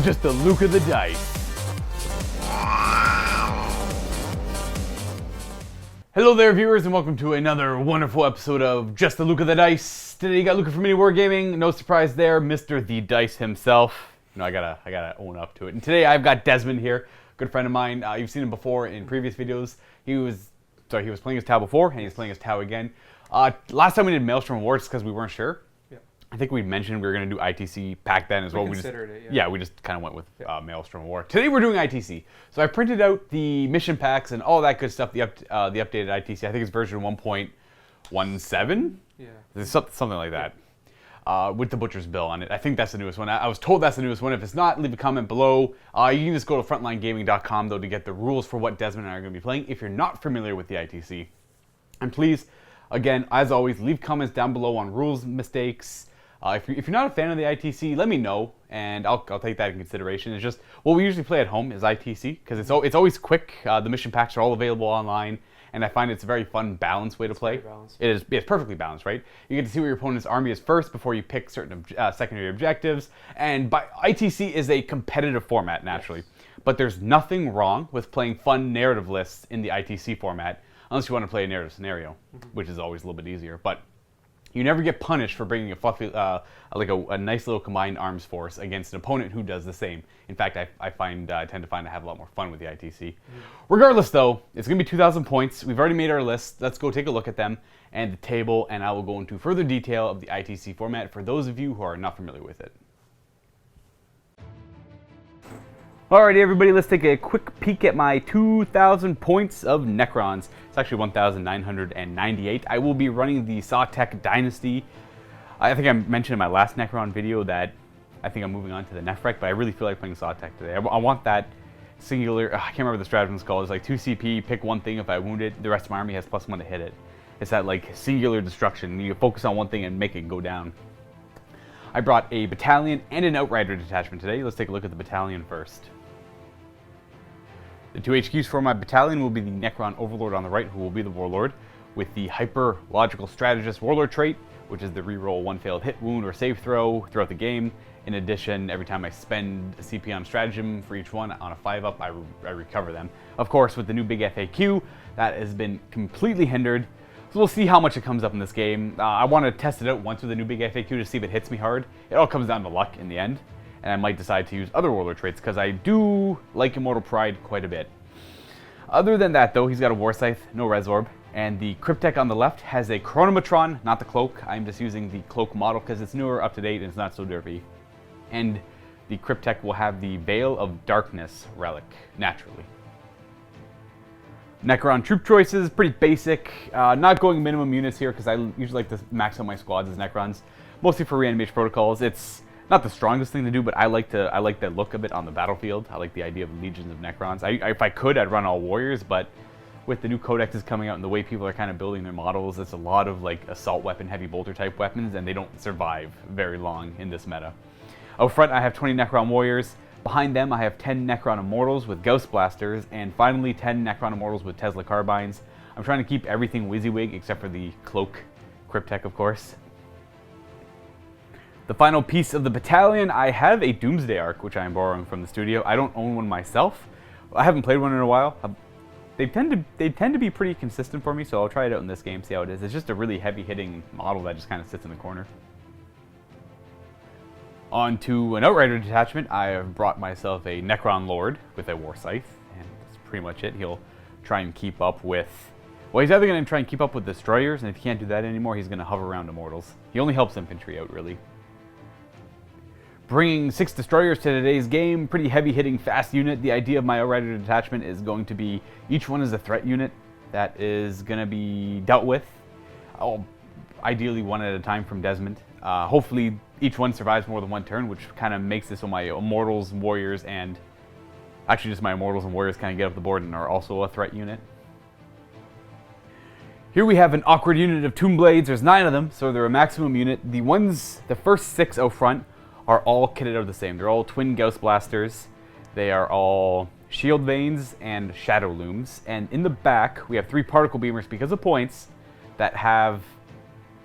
Just the Luka the dice. Hello there, viewers, and welcome to another wonderful episode of Just the Luka the Dice. Today you got Luka from MiniWarGaming. No surprise there, Mr. The Dice himself. You know, I gotta own up to it. And today I've got Desmond here, good friend of mine. You've seen him before in previous videos. He was playing his Tau before, and he's playing his Tau again. Last time we did Maelstrom Awards because we weren't sure. I think we mentioned we were going to do ITC back then as well. We considered it, yeah, we just kind of went with Maelstrom War. Today we're doing ITC. So I printed out the mission packs and all that good stuff, the updated ITC. I think it's version 1.17? Yeah. Something like that. With the Butcher's Bill on it. I think that's the newest one. I was told that's the newest one. If it's not, leave a comment below. You can just go to frontlinegaming.com, though, to get the rules for what Desmond and I are going to be playing if you're not familiar with the ITC. And please, again, as always, leave comments down below on rules, mistakes. If you're not a fan of the ITC, let me know, and I'll take that in consideration. It's just what we usually play at home is ITC, because it's always quick. The mission packs are all available online, and I find it's a very fun, balanced way to play. It's perfectly balanced, right? You get to see what your opponent's army is first before you pick certain secondary objectives, and ITC is a competitive format, naturally. Yes. But there's nothing wrong with playing fun narrative lists in the ITC format, unless you want to play a narrative scenario, which is always a little bit easier. But you never get punished for bringing a fluffy, a nice little combined arms force against an opponent who does the same. In fact, I tend to find I have a lot more fun with the ITC. Regardless, though, it's going to be 2,000 points. We've already made our list. Let's go take a look at them and the table, and I will go into further detail of the ITC format for those of you who are not familiar with it. Alrighty, everybody, let's take a quick peek at my 2,000 points of Necrons. It's actually 1,998. I will be running the Sawtech Dynasty. I think I mentioned in my last Necron video that I think I'm moving on to the Nefrek, but I really feel like playing Sawtech today. I want that singular, I can't remember what the stratagem's called. It's like 2 CP, pick one thing. If I wound it, the rest of my army has +1 to hit it. It's that like singular destruction. You focus on one thing and make it go down. I brought a battalion and an Outrider detachment today. Let's take a look at the battalion first. The 2 HQs for my battalion will be the Necron Overlord on the right, who will be the Warlord, with the Hyper-Logical Strategist Warlord trait, which is the reroll 1 failed hit, wound, or save throw throughout the game. In addition, every time I spend a CP on stratagem for each one on a 5-up, I recover them. Of course, with the new big FAQ, that has been completely hindered. So we'll see how much it comes up in this game. I want to test it out once with the new big FAQ to see if it hits me hard. It all comes down to luck in the end. And I might decide to use other Warlord traits, because I do like Immortal Pride quite a bit. Other than that, though, he's got a War Scythe, no Resorb, and the Cryptek on the left has a Chronometron, not the Cloak. I'm just using the Cloak model because it's newer, up to date, and it's not so derpy. And the Cryptek will have the Veil of Darkness relic, naturally. Necron troop choices, pretty basic. Not going minimum units here because I usually like to max out my squads as Necrons, mostly for reanimation protocols. It's not the strongest thing to do, but I like the look of it on the battlefield. I like the idea of legions of Necrons. If I could, I'd run all warriors, but with the new codexes coming out and the way people are kind of building their models, it's a lot of like assault weapon, heavy bolter type weapons, and they don't survive very long in this meta. Out front, I have 20 Necron warriors. Behind them, I have 10 Necron Immortals with Gauss Blasters, and finally 10 Necron Immortals with Tesla Carbines. I'm trying to keep everything WYSIWYG except for the Cloak Cryptek, of course. The final piece of the battalion, I have a Doomsday Arc, which I am borrowing from the studio. I don't own one myself. I haven't played one in a while. They tend to be pretty consistent for me, so I'll try it out in this game, see how it is. It's just a really heavy-hitting model that just kind of sits in the corner. On to an Outrider detachment, I have brought myself a Necron Lord with a War Scythe, and that's pretty much it. He'll try and keep up with... Well, he's either going to try and keep up with Destroyers, and if he can't do that anymore, he's going to hover around Immortals. He only helps infantry out, really. Bringing 6 Destroyers to today's game, pretty heavy-hitting, fast unit. The idea of my Outrider detachment is going to be each one is a threat unit that is going to be dealt with, ideally one at a time from Desmond. Hopefully each one survives more than one turn, which kind of makes this so my Immortals, Warriors, and actually just my Immortals and Warriors kind of get up the board and are also a threat unit. Here we have an awkward unit of Tomb Blades. There's 9 of them, so they're a maximum unit. The first 6 out front are all kitted out the same. They're all twin Gauss Blasters. They are all Shield Veins and Shadow Looms. And in the back, we have 3 Particle Beamers because of points that have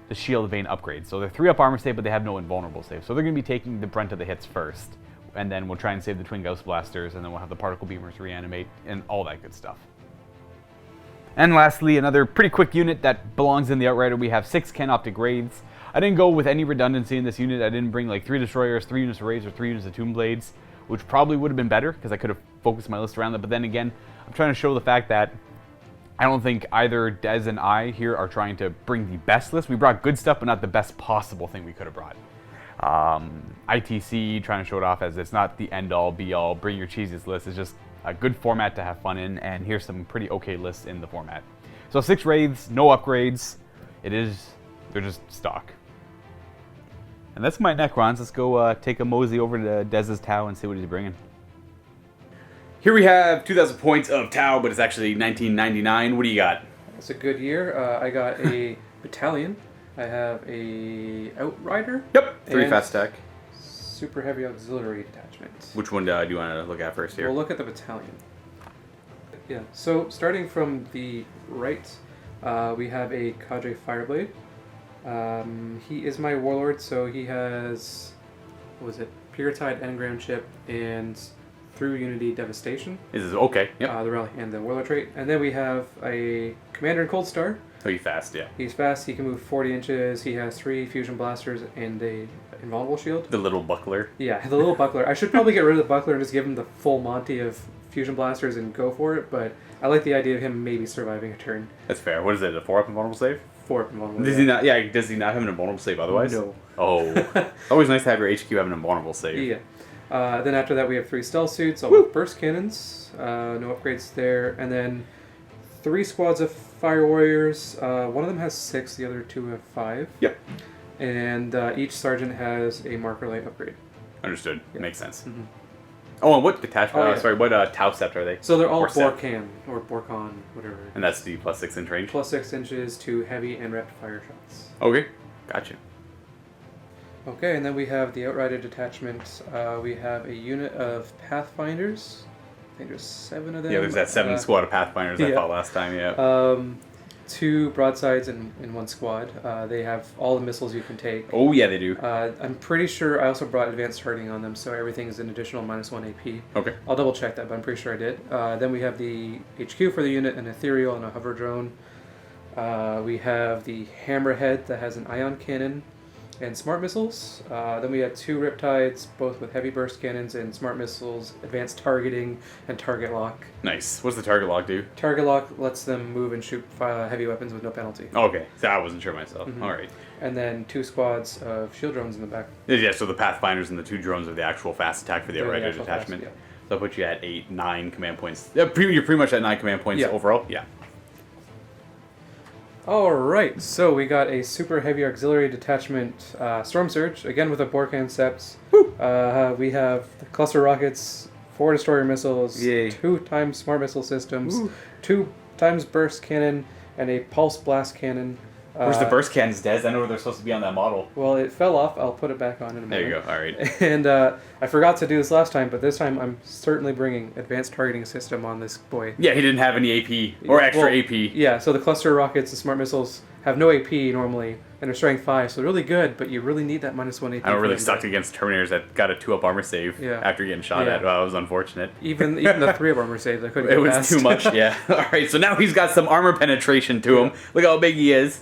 the Shield Vein upgrade. So they're 3-up armor save, but they have no invulnerable save. So they're going to be taking the brunt of the hits first. and then we'll try and save the twin Gauss blasters, and then we'll have the particle beamers reanimate and all that good stuff. And lastly, another pretty quick unit that belongs in the Outrider. We have 6 Canoptic Wraiths. I didn't go with any redundancy in this unit. I didn't bring like 3 Destroyers, 3 units of Wraiths, or 3 units of Tomb Blades, which probably would have been better because I could have focused my list around that. But then again, I'm trying to show the fact that I don't think either Des and I here are trying to bring the best list. We brought good stuff, but not the best possible thing we could have brought. ITC, trying to show it off as it's not the end-all, be-all, bring your cheesiest list. It's just a good format to have fun in, and here's some pretty okay lists in the format. So 6 Wraiths, no upgrades. They're just stock. And that's my Necrons. Let's go take a mosey over to Dez's Tau and see what he's bringing. Here we have 2,000 points of Tau, but it's actually 1999. What do you got? It's a good year. I got a battalion. I have a Outrider. Yep, 3 fast attack. Super heavy auxiliary detachment. Which one do you want to look at first here? We'll look at the battalion. Yeah, so starting from the right, we have a Cadre Fireblade. He is my warlord, so he has, what was it, Puretide Engram Chip and Through Unity Devastation. Is okay? Yep. The rally and the warlord trait. And then we have a Commander in Cold Star. Oh, he's fast, yeah. He's fast, he can move 40 inches, he has 3 fusion blasters and a invulnerable shield. The little buckler. Yeah, the little buckler. I should probably get rid of the buckler and just give him the full Monty of fusion blasters and go for it, but I like the idea of him maybe surviving a turn. That's fair. What is it, a 4-up invulnerable save? 4-up invulnerable. Does he not? Yeah, does he not have an invulnerable save otherwise? No. Oh. Always nice to have your HQ have an invulnerable save. Yeah. Then after that we have 3 stealth suits, all with burst cannons. No upgrades there. And then 3 squads of fire warriors. One of them has 6, the other 2 have 5. Yep. And each sergeant has a marker light upgrade. Understood. Yep. Makes sense. Mm-hmm. Oh, and what detachment? Oh, yeah. Sorry, what Tau Sept are they? So they're all Or Sept. Borkan, or Borkon, whatever. And that's the plus 6 inch range? Plus 6 inches to heavy and rapid fire shots. Okay, gotcha. Okay, and then we have the Outrider detachment. We have a unit of Pathfinders. I think there's 7 of them. Yeah, there's that 7 squad of Pathfinders I fought last time, yeah. 2 broadsides in 1 squad. They have all the missiles you can take. Oh, yeah, they do. I'm pretty sure I also brought advanced targeting on them, so everything is an additional -1 AP. Okay. I'll double check that, but I'm pretty sure I did. Then we have the HQ for the unit, an ethereal and a hover drone. We have the Hammerhead that has an ion cannon and smart missiles. Then we have 2 Riptides, both with heavy burst cannons and smart missiles, advanced targeting, and target lock. Nice. What's the target lock do? Target lock lets them move and shoot heavy weapons with no penalty. Okay, so I wasn't sure myself. Mm-hmm. All right. And then 2 squads of shield drones in the back. Yeah, so the Pathfinders and the 2 drones are the actual fast attack for the They're the Outrider actual detachment. fast, So I'll put you at 8, 9 command points. Yeah, you're pretty much at 9 command points overall? Yeah. Alright, so we got a super heavy auxiliary detachment Storm Surge, again with a Borkan Sept. We have the cluster rockets, 4 destroyer missiles, Yay. 2 times smart missile systems, 2 times burst cannon, and a pulse blast cannon. Where's the burst cannons, Des? I know they're supposed to be on that model. Well, it fell off. I'll put it back on in a minute. There you go. All right. And I forgot to do this last time, but this time I'm certainly bringing advanced targeting system on this boy. Yeah, he didn't have any AP or extra AP. Yeah, so the cluster rockets, the smart missiles have no AP normally, and they're strength 5, so they're really good, but you really need that -1 AP. I really sucked against Terminators that got a 2-up armor save after getting shot at. Well, it was unfortunate. Even the 3-up armor saves, I couldn't get It was past. too much, yeah. All right, so now he's got some armor penetration to him. Look how big he is.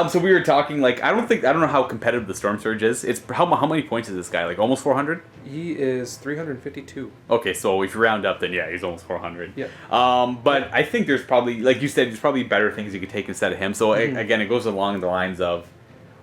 So we were talking, like, I don't know how competitive the Storm Surge is. It's how many points is this guy? Like almost 400? He is 352. Okay, so if you round up, then yeah, he's almost 400. Yeah. But I think there's probably, like you said, there's probably better things you could take instead of him. So again, it goes along the lines of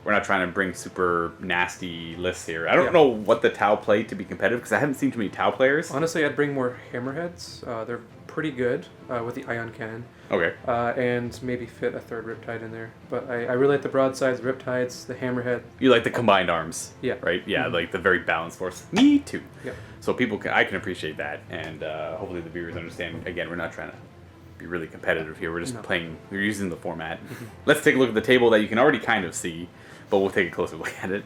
we're not trying to bring super nasty lists here. I don't know what the Tau play to be competitive because I haven't seen too many Tau players. Honestly, I'd bring more Hammerheads. They're pretty good with the ion cannon. Okay. And maybe fit a 3rd Riptide in there. But I really like the broadsides, Riptides, the Hammerhead. You like the combined arms. Yeah. Right? Yeah, like the very balanced force. Me too. Yeah. So I can appreciate that. And hopefully the viewers understand. Again, we're not trying to be really competitive here. We're just playing, we're using the format. Let's take a look at the table that you can already kind of see, but we'll take a closer look at it.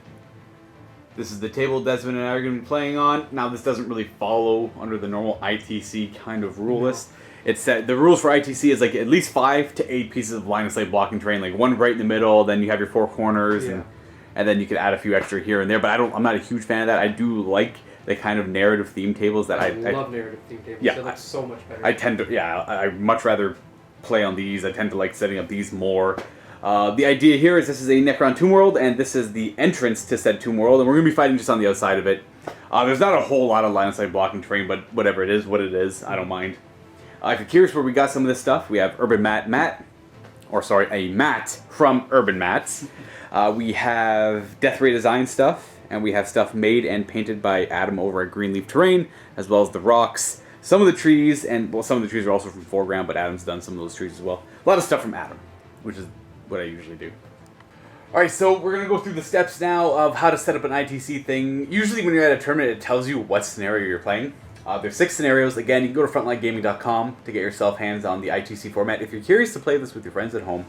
This is the table Desmond and I are going to be playing on. Now, this doesn't really follow under the normal ITC kind of rule list. It's set, the rules for ITC is like at least 5 to 8 pieces of line of sight blocking terrain, like 1 right in the middle, then you have your 4 corners, and then you can add a few extra here and there. But I'm not a huge fan of that. I do like the kind of narrative theme tables that I love narrative theme tables. Yeah, They look so much better. I tend to, I much rather play on these. I tend to like setting up these more. The idea here is this is a Necron Tomb World, and this is the entrance to said Tomb World, and we're going to be fighting just on the outside of it. There's not a whole lot of line of sight blocking terrain, but whatever it is, what it is, I don't mind. If you're curious where we got some of this stuff, we have a mat from Urban Mats. We have Death Ray Design stuff, and we have stuff made and painted by Adam over at Greenleaf Terrain, as well as the rocks, some of the trees, and well, some of the trees are also from Foreground, but Adam's done some of those trees as well. A lot of stuff from Adam, which is what I usually do. Alright, so we're going to go through the steps now of how to set up an ITC thing. Usually when you're at a tournament, it tells you what scenario you're playing. There's 6 scenarios. Again, you can go to frontlinegaming.com to get yourself hands on the ITC format. If you're curious to play this with your friends at home,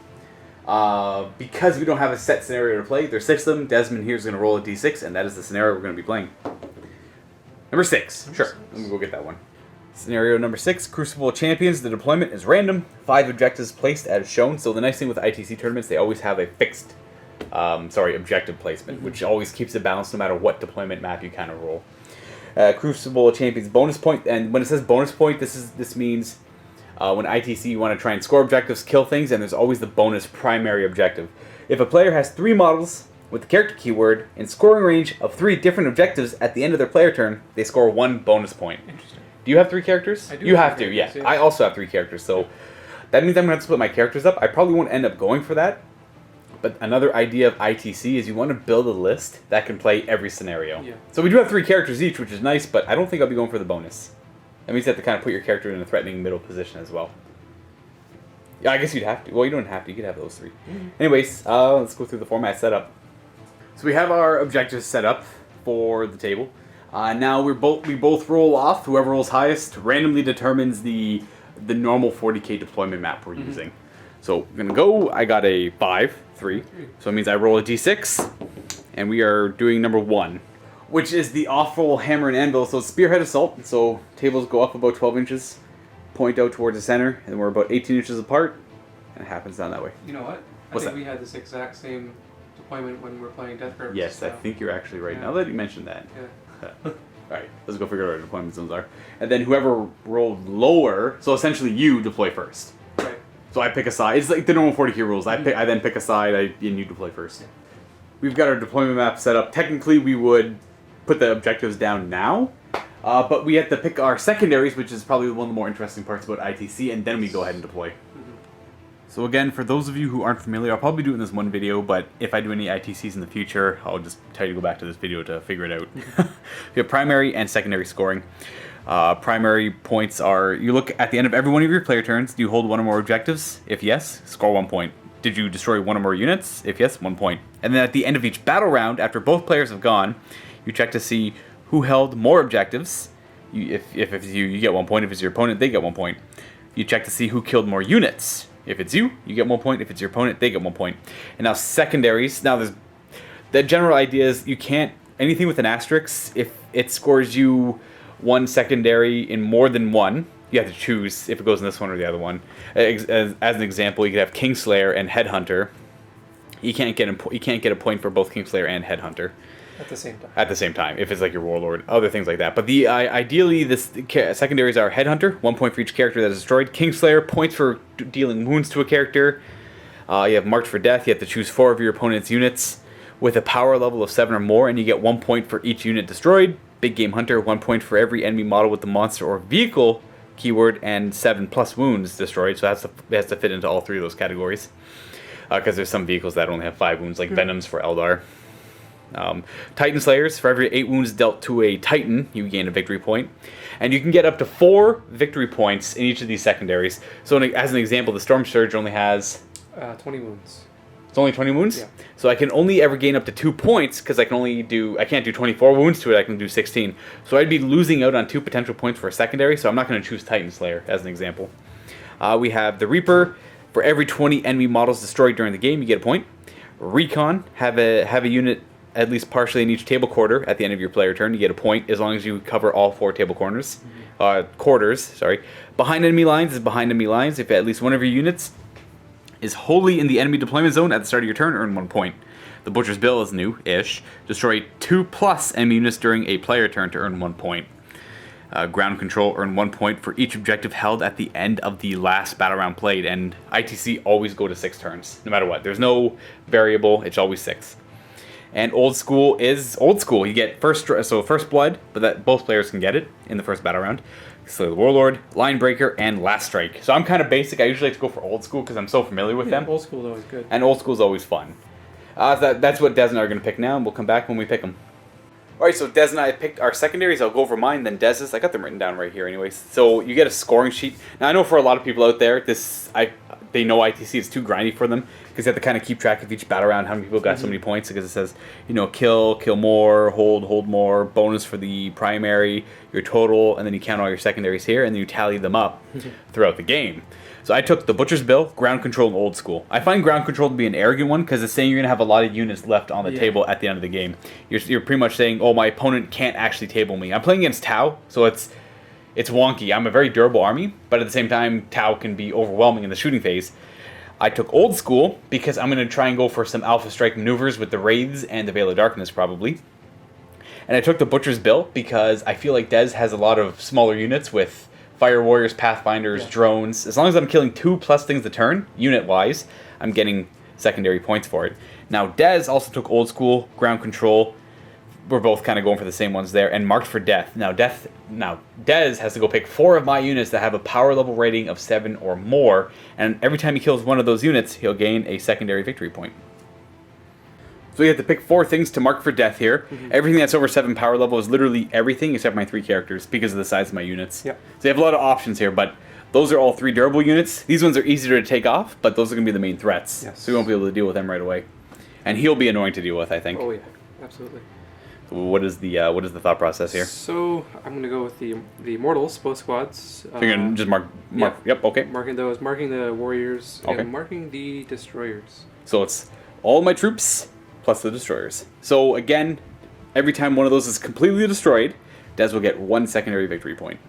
because we don't have a set scenario to play, there's 6 of them. Desmond here is going to roll a d6, and that is the scenario we're going to be playing. Number 6. Sure, let me go get that one. Scenario number 6, Crucible of Champions. The deployment is random. 5 objectives placed as shown. So the nice thing with ITC tournaments, they always have a fixed, objective placement, which always keeps it balanced no matter what deployment map you kind of roll. Crucible of Champions bonus point, and when it says bonus point, this means when ITC you want to try and score objectives, kill things, and there's always the bonus primary objective. If a player has 3 models with the character keyword in scoring range of 3 different objectives at the end of their player turn, they score 1 bonus point. Interesting. Do you have 3 characters? I do. You have to, yeah. I also have 3 characters, so that means I'm going to have to split my characters up. I probably won't end up going for that, but another idea of ITC is you want to build a list that can play every scenario. Yeah. So we do have 3 characters each, which is nice, but I don't think I'll be going for the bonus. That means you have to kind of put your character in a threatening middle position as well. Yeah, I guess you'd have to. Well, you don't have to. You could have those 3. Anyways, let's go through the format setup. So we have our objectives set up for the table. Now we both roll off. Whoever rolls highest randomly determines the normal 40k deployment map we're using. So I'm gonna go. I got a 5, 3. So it means I roll a d6, and we are doing number 1, which is the off-roll hammer and anvil. So it's spearhead assault. So tables go up about 12 inches, point out towards the center, and we're about 18 inches apart, and it happens down that way. You know what? What's that? We had this exact same deployment when we were playing Death Grip. Yes, I think you're actually right. Now that you mentioned that. Yeah. Alright, let's go figure out what our deployment zones are. And then whoever rolled lower, so essentially you deploy first. Right. So I pick a side. It's like the normal 40k rules. I then pick a side, and you deploy first. Yeah. We've got our deployment map set up. Technically, we would put the objectives down now, but we have to pick our secondaries, which is probably one of the more interesting parts about ITC, and then we go ahead and deploy. So again, for those of you who aren't familiar, I'll probably do it in this one video, but if I do any ITCs in the future, I'll just tell you to go back to this video to figure it out. We have primary and secondary scoring. Primary points are, you look at the end of every one of your player turns, do you hold 1 or more objectives? If yes, score 1 point. Did you destroy 1 or more units? If yes, 1 point. And then at the end of each battle round, after both players have gone, you check to see who held more objectives. If it's you, you get 1 point. If it's your opponent, they get 1 point. You check to see who killed more units. If it's you, you get 1 point. If it's your opponent, they get 1 point. And now secondaries. Now the general idea is you can't, anything with an asterisk, if it scores you 1 secondary in more than 1, you have to choose if it goes in this one or the other one. As an example, you could have Kingslayer and Headhunter. You can't get a point for both Kingslayer and Headhunter. At the same time. At the same time, if it's like your Warlord, other things like that. But the ideally, secondaries are Headhunter, 1 point for each character that is destroyed. Kingslayer, points for dealing wounds to a character. You have Marked for Death. You have to choose 4 of your opponent's units with a power level of 7 or more, and you get 1 point for each unit destroyed. Big Game Hunter, 1 point for every enemy model with the monster or vehicle keyword, and 7+ wounds destroyed. So it has to fit into all 3 of those categories. Because there's some vehicles that only have 5 wounds, like Venoms for Eldar. Titan Slayers, for every 8 wounds dealt to a Titan, you gain a victory point. And you can get up to 4 victory points in each of these secondaries. So as an example, the Storm Surge only has 20 wounds. It's only 20 wounds? Yeah. So I can only ever gain up to 2 points, because I can't do 24 wounds to it, I can do 16. So I'd be losing out on 2 potential points for a secondary, so I'm not going to choose Titan Slayer as an example. We have the Reaper. For every 20 enemy models destroyed during the game, you get a point. Recon, have a unit at least partially in each table quarter at the end of your player turn. You get a point as long as you cover all 4 table quarters. Behind enemy lines is behind enemy lines. If at least one of your units is wholly in the enemy deployment zone at the start of your turn, earn 1 point. The Butcher's Bill is new-ish. Destroy 2+ enemy units during a player turn to earn 1 point. Ground control, earn 1 point for each objective held at the end of the last battle round played, and ITC always go to 6 turns, no matter what. There's no variable, it's always 6. And Old School is Old School. You get first blood, but that both players can get it in the first battle round. So the Warlord, Line Breaker, and Last Strike. So I'm kind of basic. I usually like to go for Old School because I'm so familiar with them. Old School is always good. And Old School is always fun. That's what Des and I are going to pick now, and we'll come back when we pick them. Alright, so Des and I picked our secondaries. I'll go over mine, then Dez's. I got them written down right here anyways. So you get a scoring sheet. Now I know for a lot of people out there, they know ITC is too grindy for them because they have to kind of keep track of each battle round, how many people got so many points, because it says, kill more, hold more, bonus for the primary, your total, and then you count all your secondaries here, and then you tally them up throughout the game. So I took the Butcher's Bill, Ground Control, and Old School. I find Ground Control to be an arrogant one because it's saying you're going to have a lot of units left on the table at the end of the game. You're pretty much saying, oh, my opponent can't actually table me. I'm playing against Tau, so it's wonky. I'm a very durable army, but at the same time, Tau can be overwhelming in the shooting phase. I took Old School because I'm going to try and go for some Alpha Strike maneuvers with the Wraiths and the Veil of Darkness, probably. And I took the Butcher's Bill because I feel like Dez has a lot of smaller units with Fire Warriors, Pathfinders, drones. As long as I'm killing 2+ things a turn, unit-wise, I'm getting secondary points for it. Now, Dez also took Old School, Ground Control. We're both kind of going for the same ones there, and Marked for Death. Now, Dez has to go pick 4 of my units that have a power level rating of 7 or more, and every time he kills one of those units, he'll gain a secondary victory point. So you have to pick 4 things to mark for death here. Everything that's over 7 power level is literally everything except my 3 characters because of the size of my units. So you have a lot of options here, but those are all 3 durable units. These ones are easier to take off, but those are going to be the main threats. So you won't be able to deal with them right away. And he'll be annoying to deal with, I think. Oh yeah, absolutely. So what is the thought process here? So I'm going to go with the Immortals, both squads. So you're going to just mark. Yep, okay. Marking the Warriors, and marking the Destroyers. So it's all my troops plus the Destroyers. So again, every time one of those is completely destroyed, Dez will get 1 secondary victory point.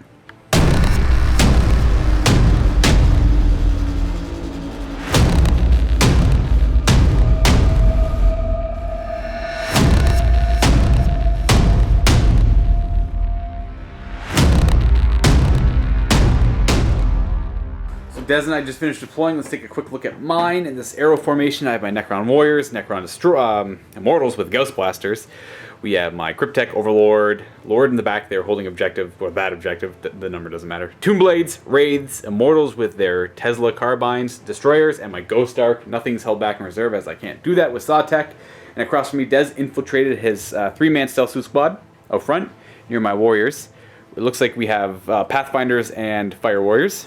Des and I just finished deploying. Let's take a quick look at mine. In this arrow formation, I have my Necron Warriors, Necron Immortals with Gauss Blasters. We have my Cryptek Overlord, Lord in the back there holding objective, or that objective, the number doesn't matter. Tomb Blades, Wraiths, Immortals with their Tesla Carbines, Destroyers, and my Ghost Arc. Nothing's held back in reserve as I can't do that with Sawtech. And across from me, Des infiltrated his 3-man Stealth Suit Squad out front near my Warriors. It looks like we have Pathfinders and Fire Warriors.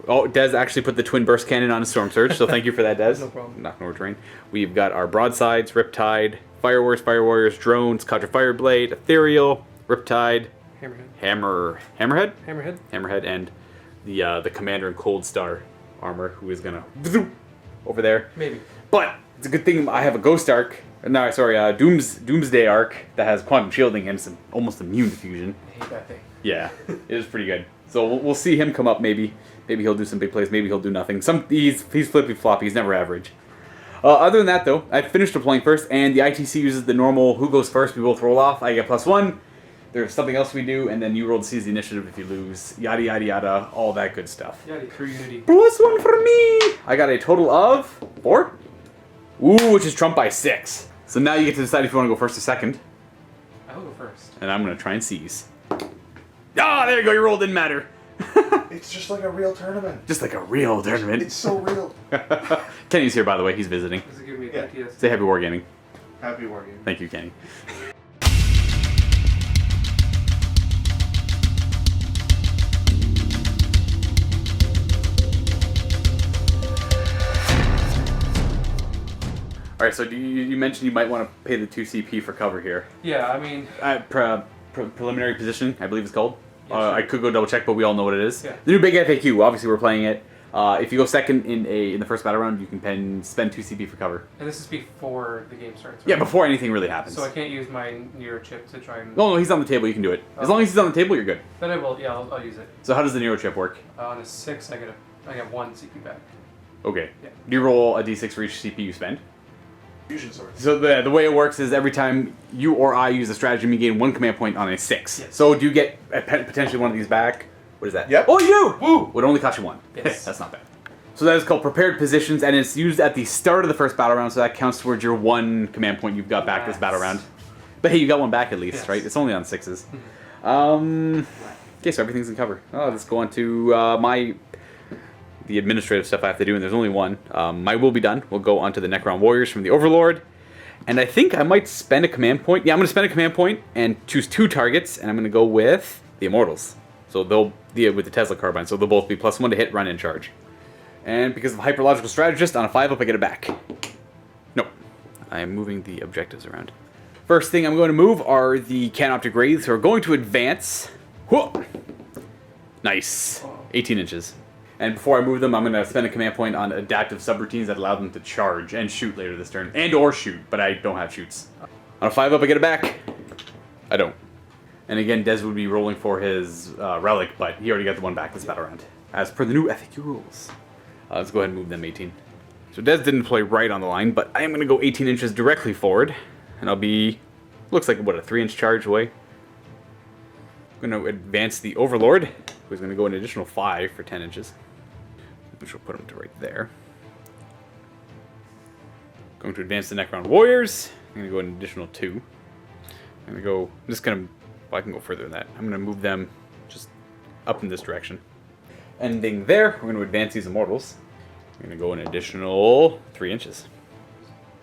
Oh, Des actually put the twin burst cannon on a Storm Surge, so thank you for that, Des. No problem. Knocking over terrain. We've got our broadsides, Riptide, Fire Warriors, drones, Cadre Fireblade, Ethereal, Riptide, Hammerhead, and the Commander in Cold Star armor, who is gonna over there. Maybe. But it's a good thing I have a Ghost Arc. No, sorry, Doomsday Arc that has quantum shielding and it's almost immune to fusion. I hate that thing. Yeah, it is pretty good. So we'll see him come up maybe. Maybe he'll do some big plays. Maybe he'll do nothing. He's flippy floppy. He's never average. Other than that, though, I finished deploying first, and the ITC uses the normal who goes first. We both roll off. I get +1. There's something else we do, and then you roll to seize the initiative if you lose. Yada, yada, yada. All that good stuff. Yada, true unity. +1 for me! I got a total of 4. Ooh, which is trumped by 6. So now you get to decide if you want to go first or second. I'll go first. And I'm going to try and seize. Ah, there you go. Your roll didn't matter. It's just like a real tournament. Just like a real tournament. It's so real. Kenny's here, by the way. He's visiting. Does it give me Yeah. PTSD? Say happy wargaming. Happy wargaming. Thank you, Kenny. All right, so you mentioned you might want to pay the 2 CP for cover here. Yeah, I mean... Preliminary positioning, I believe it's called. Yeah, sure. I could go double check, but we all know what it is. Yeah. The new big FAQ. Obviously, we're playing it. If you go second in the first battle round, you can spend 2 CP for cover. And this is before the game starts, right? Yeah, before anything really happens. So I can't use my Nero chip to try and... No, he's on the table. You can do it. As long as he's on the table, you're good. Then I will, yeah, I'll use it. So how does the Nero chip work? On a 6, I get 1 CP back. Okay. Yeah. Do you roll a d6 for each CP you spend? Fusion sword. So the way it works is every time you or I use a stratagem, you gain 1 command point on a 6. Yes. So do you get potentially one of these back? What is that? Yep. Oh, you do! Woo! Would only cost you 1. Yes. That's not bad. So that is called Prepared Positions, and it's used at the start of the first battle round, so that counts towards your 1 command point you've got back this battle round. But hey, you got 1 back at least, Yes. right? It's only on 6s. Okay, so everything's in cover. Oh, let's go on to the administrative stuff I have to do, and there's only 1. My will be done. We'll go on to the Necron Warriors from the Overlord. And I think I might spend a command point. Yeah, I'm going to spend a command point and choose 2 targets, and I'm going to go with the Immortals. So they'll be with the Tesla Carbine, so they'll both be +1 to hit, run, and charge. And because of Hyperlogical Strategist, on a 5-up I get it back. Nope. I am moving the objectives around. First thing I'm going to move are the Canoptic Wraiths, who are going to advance. Whoa! Nice. 18 inches. And before I move them, I'm going to spend a command point on adaptive subroutines that allow them to charge and shoot later this turn. And or shoot, but I don't have shoots. On a 5-up I get it back. I don't. And again, Des would be rolling for his relic, but he already got the 1 back this battle round, as per the new FAQ rules. Let's go ahead and move them 18. So Des didn't play right on the line, but I am going to go 18 inches directly forward. And I'll be, looks like, what, a 3-inch charge away. I'm going to advance the Overlord, who's going to go an additional 5 for 10 inches. Which will put him to right there. Going to advance the Necron Warriors. I'm going to go an additional 2. I'm going to go, I'm just going to, well, I can go further than that. I'm going to move them just up in this direction. Ending there, we're going to advance these Immortals. I'm going to go an additional 3 inches.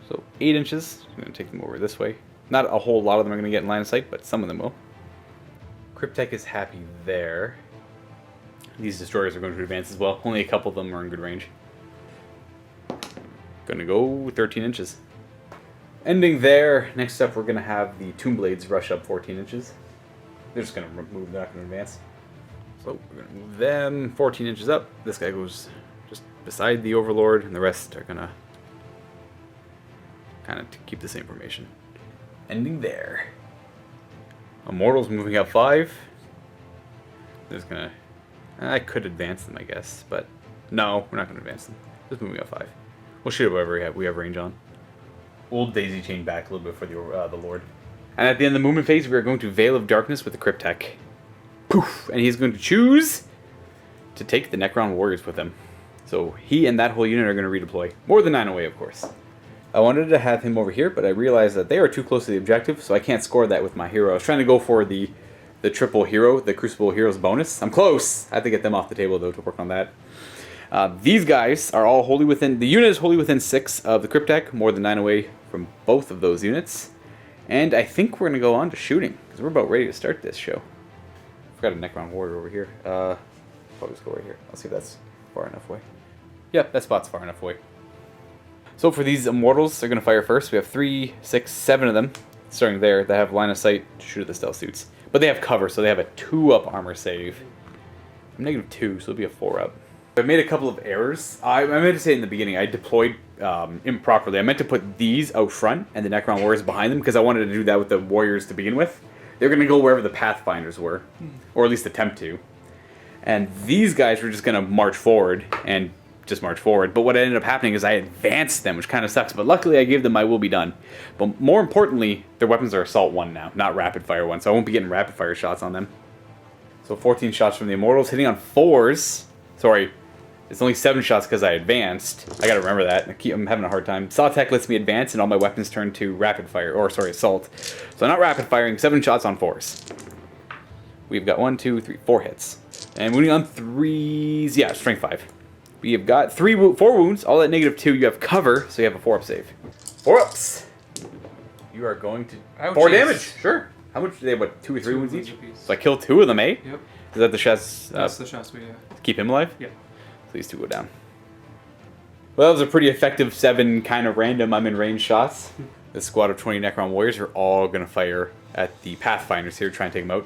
So 8 inches. I'm going to take them over this way. Not a whole lot of them are going to get in line of sight, but some of them will. Cryptek is happy there. These destroyers are going to advance as well. Only a couple of them are in good range. Going to go 13 inches. Ending there. Next up, we're going to have the Tomb Blades rush up 14 inches. They're just going to move, they're not going to advance. So we're going to move them 14 inches up. This guy goes just beside the Overlord, and the rest are going to kind of keep the same formation. Ending there. Immortals moving up 5. There's going to... I could advance them, I guess, but no, we're not going to advance them. Just moving up 5. We'll shoot whatever we have range on. Old Daisy chain back a little bit for the Lord. And at the end of the movement phase, we are going to Veil of Darkness with the Cryptek. Poof! And he's going to choose to take the Necron Warriors with him. So he and that whole unit are going to redeploy. More than 9 away, of course. I wanted to have him over here, but I realized that they are too close to the objective, so I can't score that with my hero. I was trying to go for the triple hero, the Crucible Heroes bonus. I'm close! I have to get them off the table, though, to work on that. These guys are all wholly within... The unit is wholly within 6 of the Cryptek, more than 9 away from both of those units. And I think we're going to go on to shooting, because we're about ready to start this show. I've got a Necron Warrior over here. Probably just go right here. I'll see if that's far enough away. Yep, that spot's far enough away. So for these Immortals, they're going to fire first. We have 3, 6, 7 of them, starting there, that have line of sight to shoot at the stealth suits. But they have cover, so they have a 2-up armor save. I'm -2, so it'll be a 4-up. I made a couple of errors. I meant to say in the beginning, I deployed improperly. I meant to put these out front and the Necron Warriors behind them, because I wanted to do that with the Warriors to begin with. They're going to go wherever the Pathfinders were, or at least attempt to. And these guys were just going to march forward and just march forward. But what ended up happening is I advanced them, which kind of sucks. But luckily I gave them my will be done. But more importantly, their weapons are assault 1 now, not rapid fire 1. So I won't be getting rapid fire shots on them. So 14 shots from the Immortals, hitting on 4s. Sorry, it's only 7 shots because I advanced. I gotta remember that. I'm having a hard time. Sawtech lets me advance and all my weapons turn to rapid fire, or sorry, assault. So I'm not rapid firing, 7 shots on 4s. We've got 1, 2, 3, 4 hits. And moving on 3s, yeah, strength 5. We have got 4 wounds, all at -2. You have cover, so you have a 4-up save. 4-ups! You are going to... Ouchies. 4 damage, sure. How much do they have, what, 2 or 3 wounds each? So I killed 2 of them, eh? Yep. Is that the chest? That's the chest we Keep him alive? Yeah. Please 2 go down. Well, that was a pretty effective 7 kind of random I'm in range shots. The squad of 20 Necron Warriors are all going to fire at the Pathfinders here, try and take them out.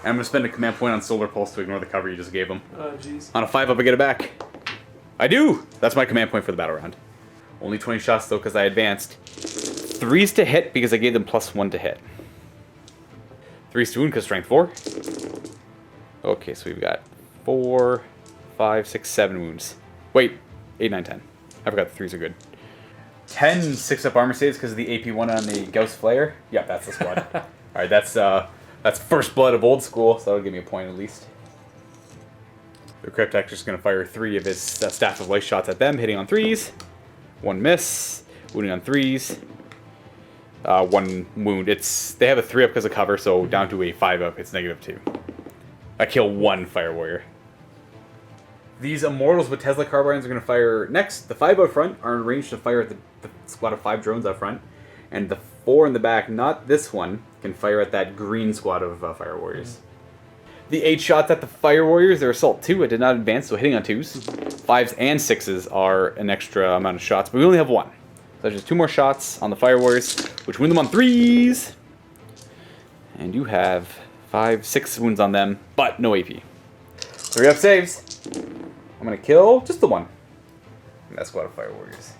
And I'm going to spend a command point on Solar Pulse to ignore the cover you just gave them. Oh, jeez. On a 5-up, I get it back. I do! That's my command point for the battle round. Only 20 shots, though, because I advanced. 3s to hit, because I gave them +1 to hit. 3s to wound, because strength 4. Okay, so we've got 4, 5, 6, 7 wounds. Wait, 8, 9, 10. I forgot the 3s are good. 10 6-up armor saves because of the AP one on the Gauss Flare. Yeah, that's the squad. All right, that's first blood of old school, so that'll give me a point at least. The Cryptector's going to fire 3 of his Staff of Light shots at them, hitting on 3s. 1 miss, wounding on 3s. 1 wound. They have a 3-up because of cover, so down to a 5-up, it's -2. I kill 1 Fire Warrior. These Immortals with Tesla Carbines are going to fire next. The 5 out front are in range to fire at the squad of 5 drones out front. And the 4 in the back, not this one, can fire at that green squad of Fire Warriors. The 8 shots at the Fire Warriors, they're Assault 2. I did not advance, so hitting on 2s. 5s and 6s are an extra amount of shots, but we only have 1. So that's just 2 more shots on the Fire Warriors, which wound them on 3s. And you have 5, 6 wounds on them, but no AP. 3-up saves. I'm going to kill just the 1. And that squad of Fire Warriors.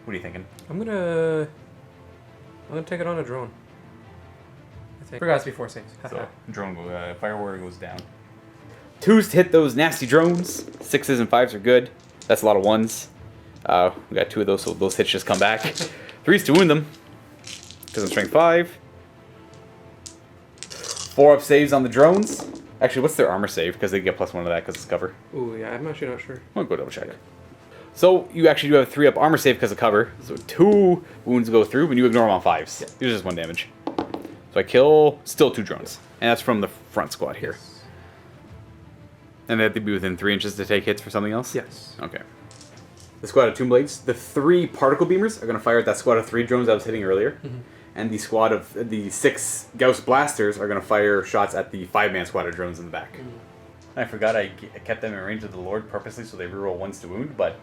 What are you thinking? I'm gonna take it on a drone. I think. Forgot to be 4 saves. So Fire Warrior goes down. 2s to hit those nasty drones. 6s and 5s are good. That's a lot of 1s. We got 2 of those, so those hits just come back. 3s to wound them. Because I'm strength 5. 4-up saves on the drones. Actually, what's their armor save? Because they get +1 to that because it's cover. Ooh, yeah, I'm actually not sure. I'll go double check. So you actually do have a 3-up armor save because of cover. So 2 wounds go through, but you ignore them on 5s. Yeah. It's just 1 damage. So I kill still 2 drones. And that's from the front squad here. And they have to be within 3 inches to take hits for something else? Yes. Okay. The squad of Tomb Blades. The 3 particle beamers are going to fire at that squad of 3 drones I was hitting earlier. And the squad of the 6 Gauss Blasters are going to fire shots at the 5-man squad of drones in the back. I forgot I kept them in range of the Lord purposely so they reroll 1s to wound, but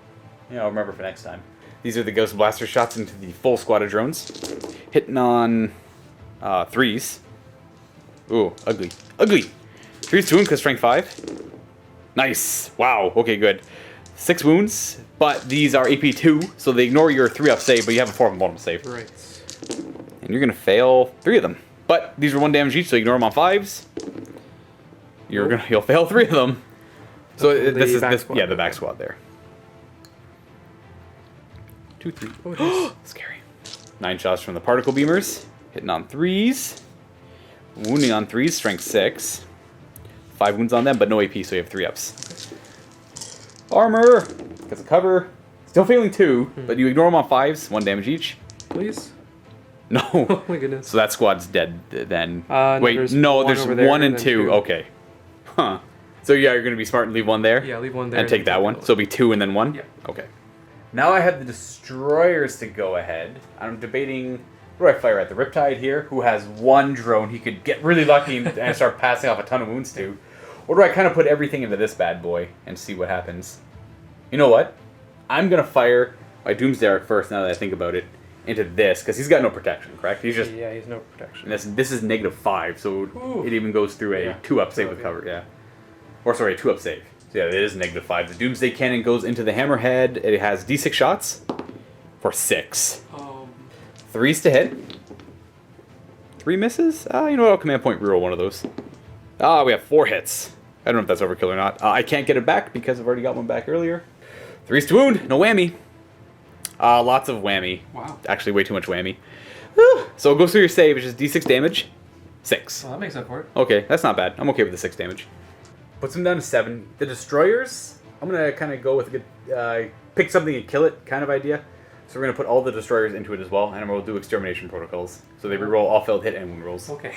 I'll remember for next time. These are the Gauss Blaster shots into the full squad of drones. Hitting on 3s. Ooh, ugly. Ugly! 3s to wound because strength 5. Nice! Wow, okay, good. 6 wounds, but these are AP 2, so they ignore your 3-up save, but you have a 4-up vulnerable save. Right. And you're going to fail 3 of them. But these are 1 damage each, so ignore them on 5s. You'll fail 3 of them. So this is the back squad there. 2, 3. Oh, scary. 9 shots from the particle beamers. Hitting on 3s. Wounding on 3s, strength 6. 5 wounds on them, but no AP, so you have 3-ups. Armor! Gets a cover. Still failing 2, but you ignore them on 5s, 1 damage each. Please? No. Oh my goodness. So that squad's dead then. Wait, no, there's 1 and 2. Okay. Huh. So yeah, you're going to be smart and leave 1 there? Yeah, leave 1 there. And take that one. So it'll be 2 and then 1? Yeah. Okay. Now I have the Destroyers to go ahead. I'm debating, who do I fire at? The Riptide here, who has 1 drone he could get really lucky and start passing off a ton of wounds to. Or do I kind of put everything into this bad boy and see what happens? You know what? I'm going to fire my Doomsday Arc first, now that I think about it, into this, because he's got no protection, correct? He's just... Yeah, he's no protection. And this is -5, so it even goes through a 2-up save with cover, yeah. Or sorry, a 2-up save. So yeah, it is -5. The Doomsday Cannon goes into the Hammerhead. It has D6 shots for 6. 3s to hit. 3 misses? You know what? I'll command point reroll 1 of those. We have 4 hits. I don't know if that's overkill or not. I can't get it back because I've already got 1 back earlier. 3s to wound. No whammy. Lots of whammy. Wow. Actually, way too much whammy. So it goes through your save, which is D6 damage. 6. Well, that makes up for it. Okay, that's not bad. I'm okay with the 6 damage. Puts him down to 7. The Destroyers, I'm going to kind of go with a good, pick something and kill it kind of idea. So we're going to put all the Destroyers into it as well, and we'll do Extermination Protocols. So they reroll all failed hit and wound rolls. Okay.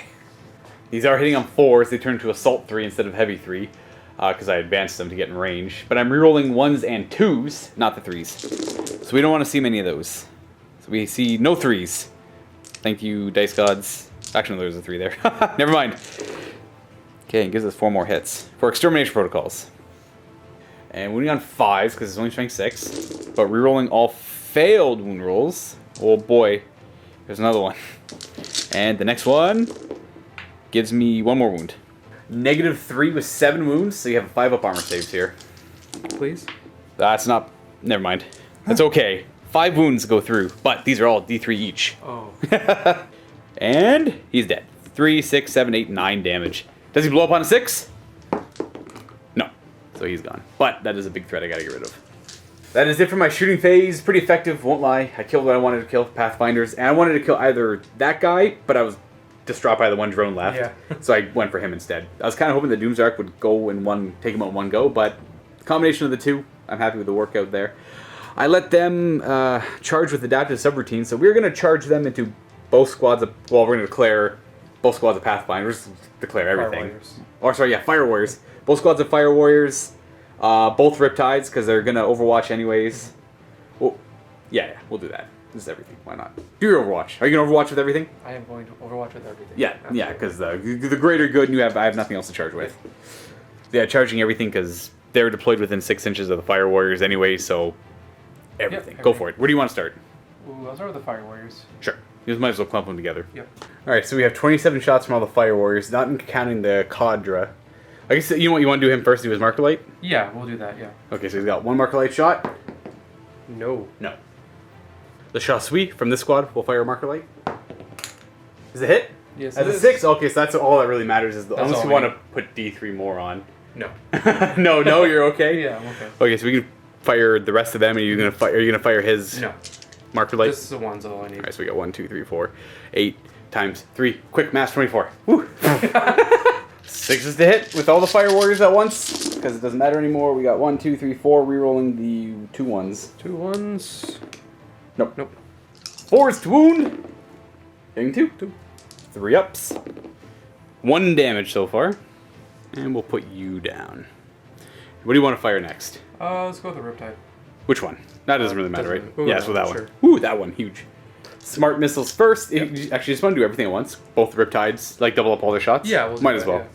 These are hitting on 4s. They turn to Assault 3 instead of Heavy 3, because I advanced them to get in range. But I'm rerolling 1s and 2s, not the 3s. So we don't want to see many of those. So we see no 3s. Thank you, Dice Gods. Actually, no, there's a 3 there. Never mind. Okay, it gives us 4 more hits for Extermination Protocols. And wounding on 5s, because it's only strength 6. But rerolling all failed wound rolls. Oh boy. There's another one. And the next one gives me 1 more wound. -3 with 7 wounds, so you have 5-up armor saves here. Please? That's not... Never mind. That's okay. 5 wounds go through, but these are all D3 each. Oh. And he's dead. 3, 6, 7, 8, 9 damage. Does he blow up on a 6? No. So he's gone. But that is a big threat I gotta get rid of. that is it for my shooting phase. Pretty effective, won't lie. I killed what I wanted to kill, Pathfinders, and I wanted to kill either that guy, but I was distraught by the one drone left, so I went for him instead. I was kind of hoping the Doomsark would go in take him out in one go, but the combination of the two, I'm happy with the workout there. I let them charge with adaptive subroutines, so we're going to charge them into both squads of, well, we're going to declare both squads of Pathfinders, declare everything. Fire Warriors. Both squads of Fire Warriors, both Riptides, because they're going to Overwatch anyways. Well, yeah, we'll do that. This is everything. Why not? Do your Overwatch. Are you going to Overwatch with everything? I am going to Overwatch with everything. Yeah, absolutely. Yeah, because the greater good, and I have nothing else to charge with. Yeah, charging everything because they're deployed within 6 inches of the Fire Warriors anyway, so everything. Go for it. Where do you want to start? Ooh, I'll start with the Fire Warriors. Sure. You just might as well clump them together. Yep. Alright, so we have 27 shots from all the Fire Warriors, not counting the Cadra. I guess, you know what, you want to do him first, do his Marker Light? Yeah, we'll do that, yeah. Okay, so he's got one Marker Light shot. No. The Chassui from this squad will fire a Marker Light. Is it a hit? Yes, As a 6? Okay, so that's all that really matters, is unless you want to put D3 more on. No. No, you're okay? Yeah, I'm okay. Okay, so we can fire the rest of them, and are you gonna fire his Marker Light? Just the one's all I need. Alright, so we got 1, 2, 3, 4, 8 times 3. Quick, mass 24. Woo! 6 to hit with all the Fire Warriors at once, because it doesn't matter anymore. We got 1, 2, 3, 4, rerolling the 2 1s. 2 1s. Nope. 4 to wound. Getting 2. 3 ups. 1 damage so far. And we'll put you down. What do you want to fire next? Let's go with the Riptide. Which one? That doesn't really matter, right? Ooh, Yeah, so that sure. one. Ooh, that one, huge. Smart missiles first. Actually, just want to do everything at once. Both Riptides, like double up all their shots. Yeah, we'll might as well.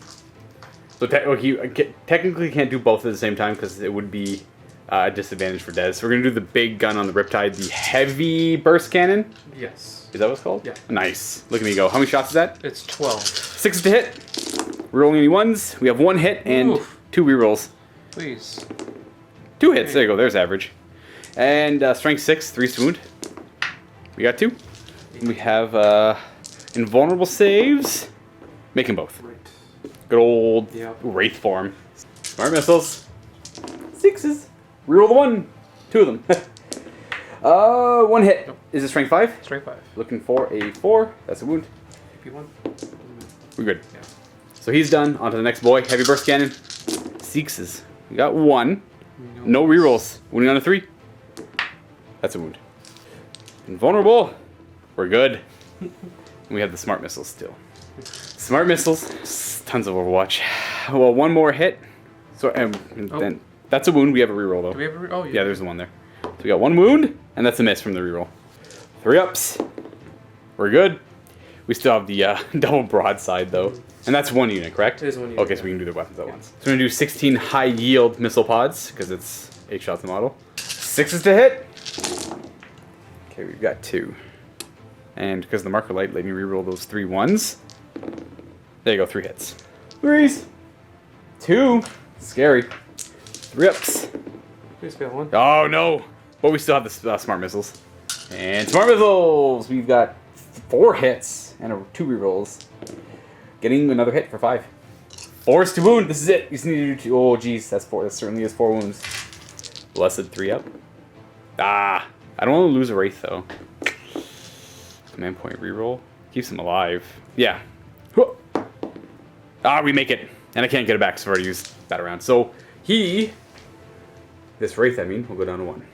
So you technically can't do both at the same time because it would be a disadvantage for Des. So we're gonna do the big gun on the Riptide, the heavy burst cannon. Yes. Is that what it's called? Yeah. Nice. Look at me go. How many shots is that? It's 12. 6 to hit. Rerolling any ones. We have 1 hit and Oof. 2 rerolls. Please. 2 hits. There you go. There's average. And strength 6, 3 to wound. We got 2. We have invulnerable saves. Make them both. Right. Good old Wraith form. Smart missiles. 6s. Reroll the 1. 2 of them. 1 hit. Nope. Is it strength 5? Strength 5. Looking for a 4. That's a wound. AP1. We're good. Yeah. So he's done. On to the next boy. Heavy burst cannon. 6s. We got 1. No rerolls. Wounding on a 3. That's a wound. Invulnerable. We're good. And we have the smart missiles still. Smart missiles. Tons of Overwatch. Well, 1 more hit. So then that's a wound. We have a reroll though. Do we have a yeah, there's the one there. So we got 1 wound, and that's a miss from the reroll. 3 ups. We're good. We still have the double broadside though. And that's 1 unit, correct? It is 1 unit. Okay, so we can do the weapons at once. So we're gonna do 16 high yield missile pods, because it's 8 shots a model. 6s to hit. Okay, we've got 2. And because the Marker Light let me reroll those 3 1s. There you go, 3 hits. 3s. 2. Scary. 3 ups. Please fail 1. Oh no! But we still have the smart missiles. And smart missiles! We've got 4 hits and 2 rerolls. Getting another hit for 5. 4s to wound. This is it. You just need to do 2. Oh geez, that's 4. That certainly is 4 wounds. Blessed 3 up. Ah! I don't want to lose a Wraith though. Command point reroll. Keeps him alive. Yeah. Ah, we make it. And I can't get it back, so I've already used that around. So this Wraith, I mean, will go down to 1.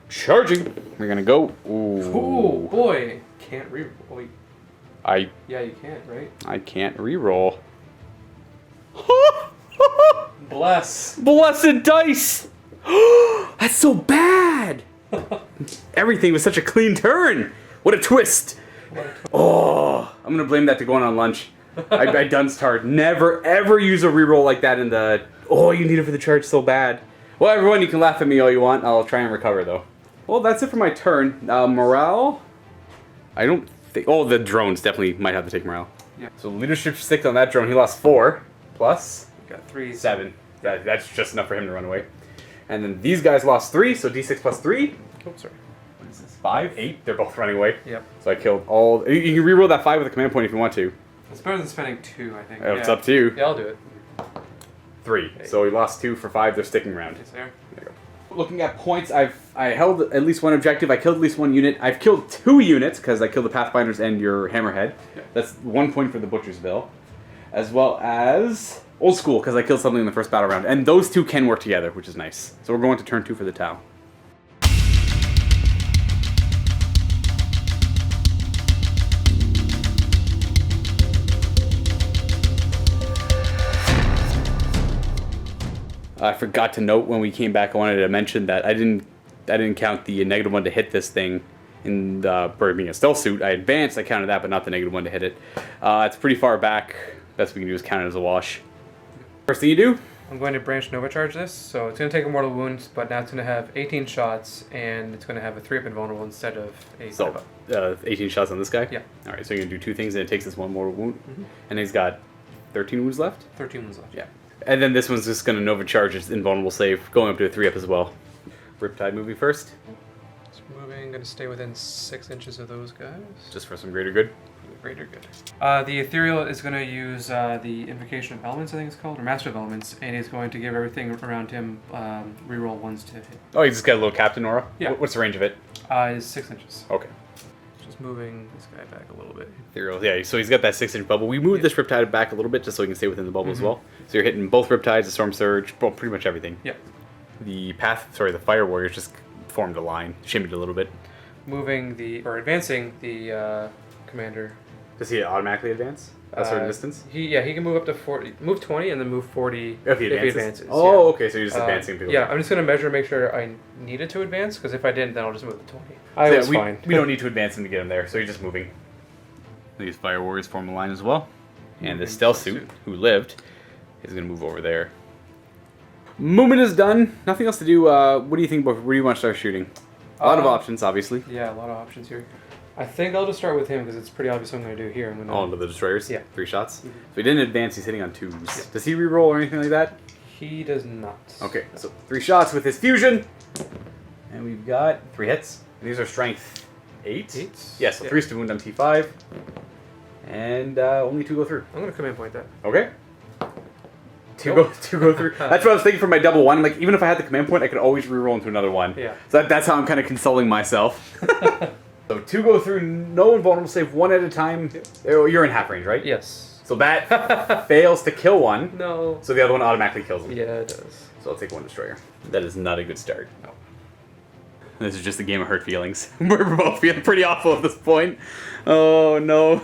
Charging. We're gonna go. Ooh, boy. Can't reroll. Wait. Yeah, you can't, right? I can't reroll. Bless. Blessed dice. That's so bad. Everything was such a clean turn. What a twist. Oh, I'm gonna blame that to going on lunch. I dunced hard. Never ever use a reroll like that in the. Oh, you need it for the charge so bad. Well, everyone, you can laugh at me all you want. I'll try and recover though. Well, that's it for my turn. Morale. I don't think. Oh, the drones definitely might have to take morale. Yeah. So leadership 6 on that drone. He lost 4 plus. Got 3. 7. That's just enough for him to run away. And then these guys lost 3, so D6 plus 3. Oh, sorry. What is this? 5, 8. They're both running away. Yep. So I killed all. You can reroll that 5 with a command point if you want to. It's better than spending 2, I think. It's up to you. Yeah, I'll do it. 3. So he lost 2 for 5. They're sticking around. Yes, there. There you go. Looking at points, I held at least one objective. I killed at least one unit. I've killed 2 units because I killed the Pathfinders and your Hammerhead. Yeah. That's 1 point for the Butcher's Bill, as well as Old School because I killed something in the first battle round. And those 2 can work together, which is nice. So we're going to turn 2 for the Tau. I forgot to note when we came back. I wanted to mention that I didn't count the -1 to hit this thing in the for being a stealth suit. I advanced. I counted that, but not the -1 to hit it. It's pretty far back. Best we can do is count it as a wash. First thing you do. I'm going to branch Nova Charge this, so it's going to take a mortal wound, but now it's going to have 18 shots, and it's going to have a 3-up invulnerable instead of a 5-up. 18 shots on this guy? Yeah. Alright, so you're going to do 2 things, and it takes this 1 mortal wound. And he's got 13 wounds left? 13 wounds left. Yeah. And then this one's just going to Nova Charge its invulnerable save, going up to a 3-up as well. Riptide moving first. It's moving, going to stay within 6 inches of those guys. Just for some greater good. Greater good. The Ethereal is going to use the Invocation of Elements, I think it's called, or Master of Elements, and he's going to give everything around him reroll 1s to hit. Oh, you just got a little Captain Aura? Yeah. What's the range of it? It's 6 inches. Okay. Just moving this guy back a little bit. Ethereal, yeah, so he's got that 6-inch bubble. We moved this Riptide back a little bit just so he can stay within the bubble as well. So you're hitting both Riptides, the Storm Surge, well, pretty much everything. Yeah. The Fire Warriors just formed a line, shimmied a little bit. Advancing the Commander. Does he automatically advance a certain distance? He can move up to 40, move 20, and then move 40 if he advances. yeah. Oh, okay, so you're just advancing people. Yeah, I'm just going to measure and make sure I needed to advance, because if I didn't, then I'll just move to 20. Fine. We don't need to advance him to get him there, so you're just moving. These Fire Warriors form a line as well. And the Stealth Suit, who lived, is going to move over there. Movement is done. Nothing else to do. What do you think about where do you want to start shooting? A lot of options, obviously. Yeah, a lot of options here. I think I'll just start with him because it's pretty obvious what I'm going to do here. Oh, into the destroyers? Yeah. 3 shots? So he didn't advance, he's hitting on 2s. Yeah. Does he reroll or anything like that? He does not. Okay, so 3 shots with his fusion. And we've got 3 hits. And these are strength 8? Yeah, so 3's to wound on T5. And only 2 go through. I'm going to command point that. Okay. 2 go through. That's what I was thinking for my double 1. Like, even if I had the command point, I could always reroll into another 1. Yeah. So that's how I'm kind of consoling myself. So 2 go through, no invulnerable save, 1 at a time. Oh, you're in half range, right? Yes. So that fails to kill 1. No. So the other one automatically kills him. Yeah, it does. So I'll take 1 destroyer. That is not a good start. No. This is just a game of hurt feelings. We're both feeling pretty awful at this point. Oh no.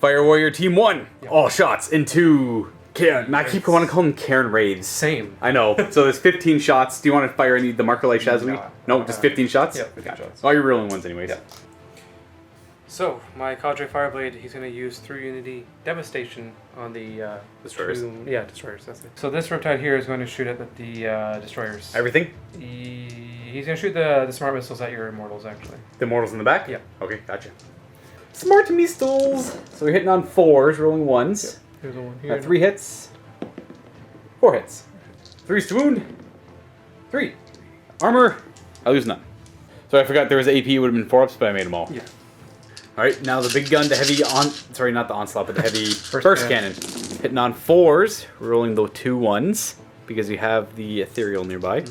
Fire Warrior Team 1. Yep. All shots into Karen. I keep wanting to call them Karen Wraiths. Same. I know. So there's 15 shots. Do you want to fire any the Marker Light Shazwi? No, just 15 shots? Yeah, 15 shots. Oh, you're rolling ones anyways. Yeah. So, my Cadre Fireblade, he's going to use through Unity Devastation on the Destroyers. Destroyers, that's it. So this Riptide here is going to shoot at the Destroyers. Everything? He's going to shoot the Smart Missiles at your Immortals, actually. The Immortals in the back? Yeah. Okay, gotcha. Smart Missiles! So we're hitting on 4s, rolling 1s. Yep. Here's a 1 here. 3 hits. 4 hits. 3's to wound. 3. Armor. I lose none. So I forgot there was AP, it would have been 4-ups, but I made them all. Yeah. Alright, now the big gun, the heavy sorry, not the onslaught, but the heavy burst cannon. Hitting on 4s, rolling the 2 1s, because you have the ethereal nearby.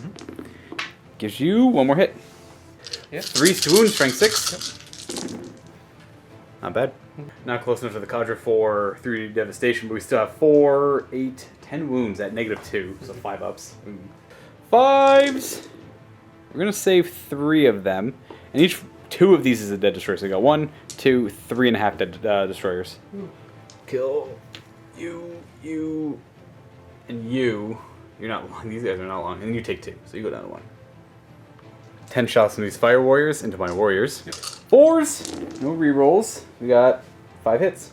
Gives you 1 more hit. Yeah. 3's to wound, strength 6. Not bad. Not close enough to the Cadre for 3 devastation, but we still have 4, 8, 10 wounds at -2, so 5 ups. 5s! We're going to save 3 of them, and each 2 of these is a dead destroyer. So we got 1, 2, 3.5 dead destroyers. Kill you, and you. You're not long. These guys are not long. And then you take 2, so you go down to 1. 10 shots from these Fire Warriors into my Warriors. 4s, no rerolls. We got 5 hits.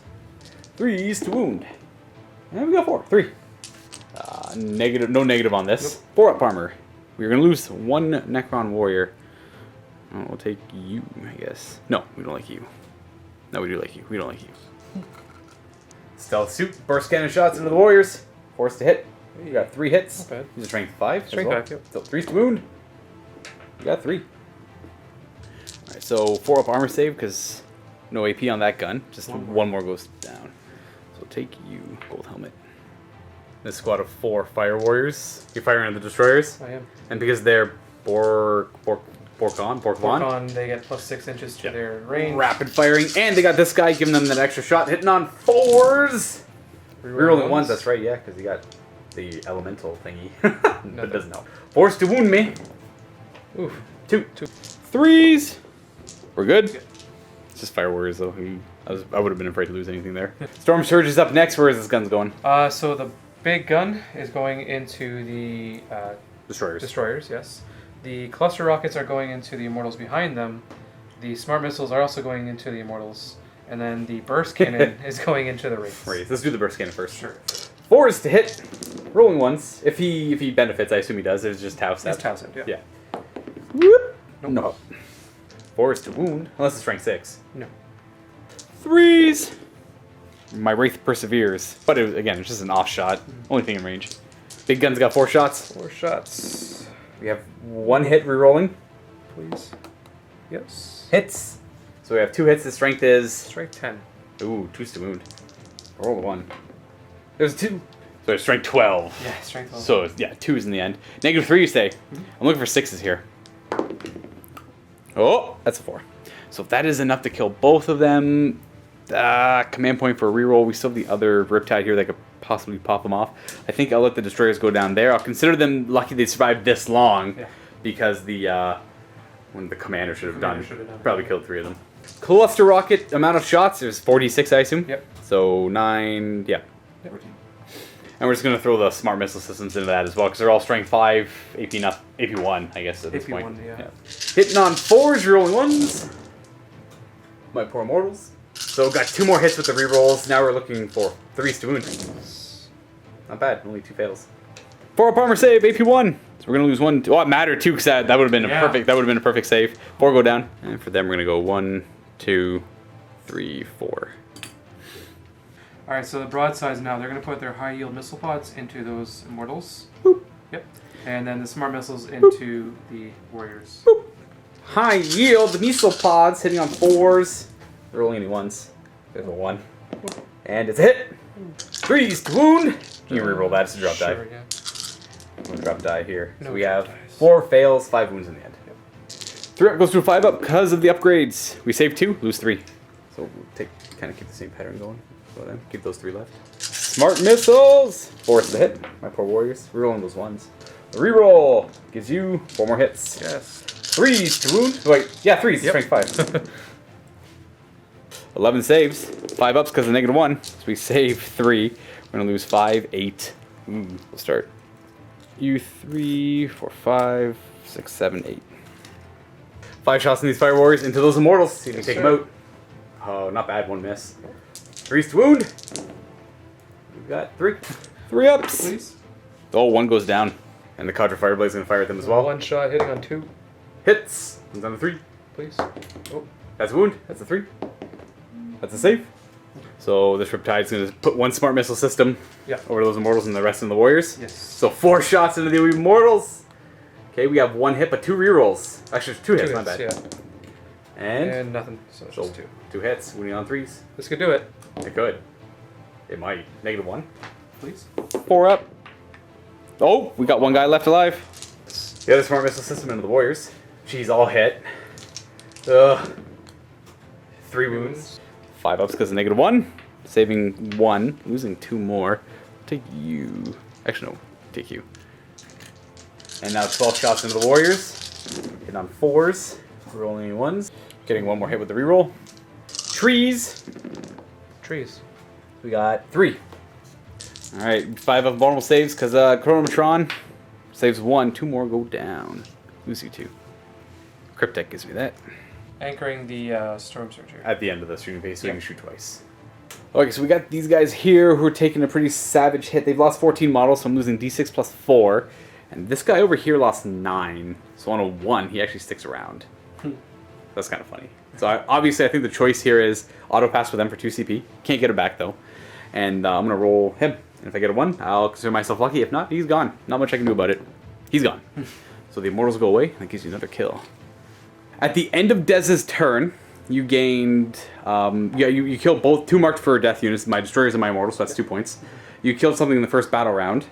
3s to wound. And we got 4. 3. Negative, no negative on this. 4-up armor. We're going to lose 1 Necron Warrior. Oh, we'll take you, I guess. No, we don't like you. No, we do like you. We don't like you. Stealth Suit, burst cannon shots into the Warriors. Forced to hit. You got 3 hits. Not bad. These are strength 5. Strength 5, yep. So 3's to wound. You got 3. Alright, so 4-up armor save because no AP on that gun. Just 1 more goes down. So take you, gold helmet. This squad of 4 Fire Warriors. You're firing on the destroyers. I am. And because they're Borkon, they get +6 inches to their range. Rapid firing, and they got this guy giving them that extra shot, hitting on 4s. Rerolling 1s, that's right, yeah, because he got the elemental thingy. But it doesn't help. 4s to wound me. Oof. 2. 3s. We're good. It's just Fire Warriors, though. I would have been afraid to lose anything there. Storm Surge is up next. Where is this gun's going? So the big gun is going into the Destroyers, yes. The cluster rockets are going into the Immortals behind them. The smart missiles are also going into the Immortals. And then the burst cannon is going into the Wraiths. Wraiths. Let's do the burst cannon first. Sure. 4s to hit. Rolling 1s. If he benefits, I assume he does. It's just Tau step. It's Tau step, yeah. Whoop. Nope. No. 4s to wound. Unless it's rank 6. No. 3s. My Wraith perseveres. But it was, again, it's just an off shot. Only thing in range. Big gun's got 4 shots. 4 shots. We have 1 hit rerolling. Please. Yes. Hits. So we have 2 hits. The strength is... Strike 10. Ooh, 2s to wound. Roll 1. There's 2. So it's strength 12. Yeah, strength 12. So, yeah, 2s in the end. -3, you say. I'm looking for 6s here. Oh, that's a 4. So if that is enough to kill both of them, command point for a reroll. We still have the other Riptide here that could possibly pop them off. I think I'll let the Destroyers go down there. I'll consider them lucky they survived this long, because when the Commander should have done, probably killed 3 of them. Cluster Rocket amount of shots, there's 46, I assume? Yep. So 9, yeah. 14. And we're just going to throw the smart missile systems into that as well, because they're all strength 5, AP 1, I guess, at this point. AP 1, yeah. Hitting on 4s, rolling 1s. My poor Immortals. So got 2 more hits with the rerolls. Now we're looking for 3s to wound. Not bad, only 2 fails. 4-up armor save, AP 1. So we're going to lose 1. Oh, it mattered too, because that would have been a perfect save. 4 go down. And for them, we're going to go 1, 2, 3, 4. Alright, so the broadsides now, they're going to put their high yield missile pods into those Immortals. Boop. Yep. And then the smart missiles into the Warriors. Boop. High yield, the missile pods hitting on 4s. Rolling any 1s. There's a 1. And it's a hit. 3s to wound. You can reroll that. It's a drop die. Sure, yeah. I'm going to drop die here. No so we have dies. 4 fails, 5 wounds in the end. Yep. 3 up goes to a 5 up because of the upgrades. We save 2, lose 3. So we'll kind of keep the same pattern going. So then keep those 3 left. Smart missiles. 4 to hit. My poor Warriors. Rerolling those 1s. The reroll gives you 4 more hits. Yes. 3s to wound. Wait, yeah, 3s. Strength 5. 11 saves. 5 ups because of -1. So we save 3. We're going to lose 5, 8. We'll start. You 3, 4, 5, 6, 7, 8. 5 shots in these Fire Warriors into those Immortals. See if you can take them out. Oh, not bad. 1 miss. 3s to wound. We've got 3. 3 ups. Please. Oh, 1 goes down. And the Cadre Fireblade's is going to fire at them as well. 1 shot hitting on 2. Hits. Comes down to 3. Please. Oh. That's a wound. That's a 3. That's a save. So this Riptide's going to put 1 smart missile system over those Immortals and the rest of the Warriors. Yes. So 4 shots into the Immortals. Okay, we have 1 hit, but 2 rerolls. Actually, 2 hits, my bad. Yeah. And nothing. So it's just 2. 2 hits, winning on 3s. This could do it. It could. It might. -1. Please. 4 up. Oh, we got 1 guy left alive. The other smart missile system into the Warriors. She's all hit. 3 wounds. 5 ups because of -1. Saving 1. Losing 2 more. Take you. Actually, no. Take you. And now 12 shots into the Warriors. Hitting on 4s. Rolling 1s. Getting 1 more hit with the reroll. Trees. We got 3. Alright, 5 of vulnerable saves because Chronometron saves 1. 2 more go down. Lose you 2. Cryptek gives me that. Anchoring the Storm Surge here. At the end of the shooting phase, so you can shoot twice. Okay, so we got these guys here who are taking a pretty savage hit. They've lost 14 models, so I'm losing D6 plus 4. And this guy over here lost 9. So on a 1, he actually sticks around. That's kind of funny. So obviously, I think the choice here is auto pass for them for 2 CP. Can't get it back though. And I'm going to roll him. And if I get a 1, I'll consider myself lucky. If not, he's gone. Not much I can do about it. He's gone. So the Immortals go away, and that gives you another kill. At the end of Dez's turn, you gained... you killed both 2 marked for death units, my Destroyers and my Immortals, so that's 2 points. You killed something in the first battle round.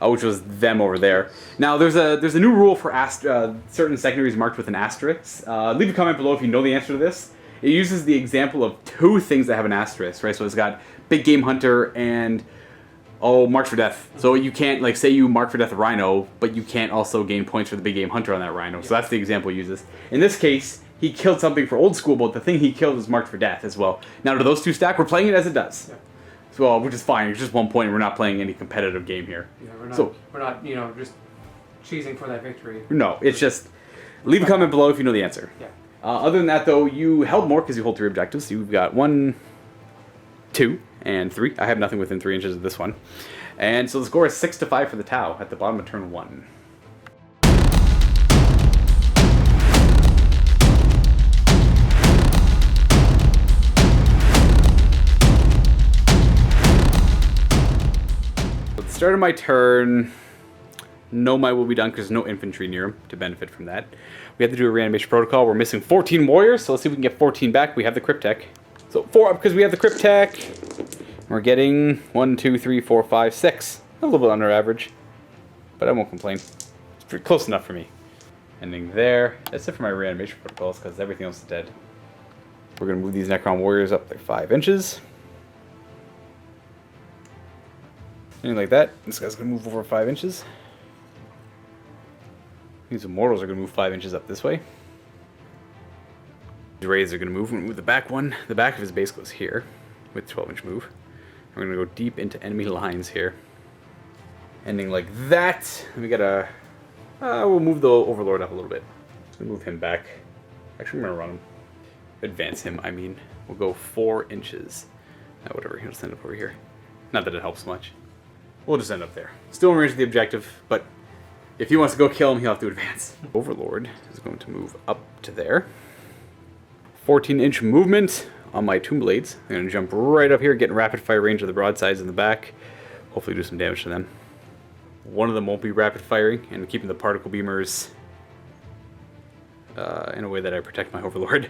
which was them over there. Now there's a new rule for certain secondaries marked with an asterisk. Leave a comment below if you know the answer to this. It uses the example of two things that have an asterisk, right? So it's got Big Game Hunter and March for Death. So you can't, like, say you mark for death a rhino, but you can't also gain points for the Big Game Hunter on that rhino. So that's the example it uses. In this case, he killed something for old school, but the thing he killed was marked for death as well. Now, do those two stack? We're playing it as it does. Yeah. So, which is fine. It's just 1 point. We're not playing any competitive game here. Yeah, we're not, just cheesing for that victory. No, it's just leave a comment below if you know the answer. Yeah. Other than that, though, you held more because you hold 3 objectives. You've got 1, 2, and 3. I have nothing within 3 inches of this one. And so the score is 6-5 for the Tau at the bottom of turn 1. At the start of my turn, Nomai will be done because there's no infantry near him to benefit from that. We have to do a reanimation protocol. We're missing 14 warriors, so let's see if we can get 14 back. We have the Cryptek. So 4 up because we have the Cryptek. We're getting 1, 2, 3, 4, 5, 6. A little bit under average, but I won't complain. It's pretty close enough for me. Ending there. That's it for my reanimation protocols because everything else is dead. We're going to move these Necron warriors up like 5 inches. Anything like that. This guy's going to move over 5 inches. These immortals are going to move 5 inches up this way. These rays are going to move. We're going to move the back one. The back of his base goes here with 12-inch move. We're going to go deep into enemy lines here. Ending like that. We got to... we'll move the Overlord up a little bit. We'll move him back. Actually, I'm going to run him. Advance him, I mean. We'll go 4 inches. Whatever, he'll just end up over here. Not that it helps much. We'll just end up there. Still in range of the objective, but if he wants to go kill him, he'll have to advance. Overlord is going to move up to there. 14-inch movement on my Tomb Blades. I'm going to jump right up here, get in rapid fire range of the broadsides in the back. Hopefully do some damage to them. One of them won't be rapid firing and keeping the particle beamers in a way that I protect my Overlord.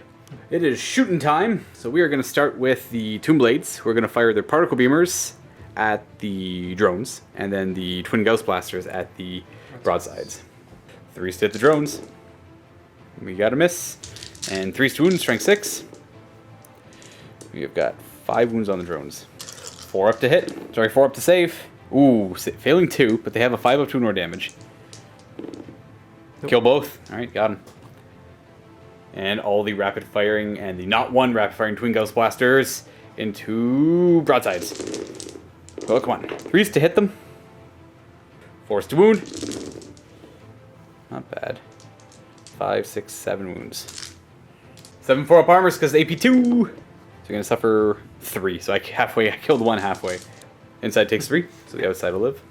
It is shooting time, so we are going to start with the Tomb Blades. We're going to fire their particle beamers at the drones, and then the twin Gauss blasters at the broadsides. 3 to hit the drones. We got a miss. And 3 to wound, strength 6. We have got 5 wounds on the drones. 4 up to hit. Sorry, 4 up to save. Ooh, failing 2, but they have a 5 up to more damage. Nope. Kill both. Alright, got him. And all the rapid firing and the not one rapid firing twin Gauss blasters into broadsides. Oh, come on. 3s to hit them. 4s to wound. Not bad. 5, 6, 7 wounds. 7 4-up armors because AP2. So you're going to suffer 3. So I killed 1 halfway. Inside takes 3, so the outside will live.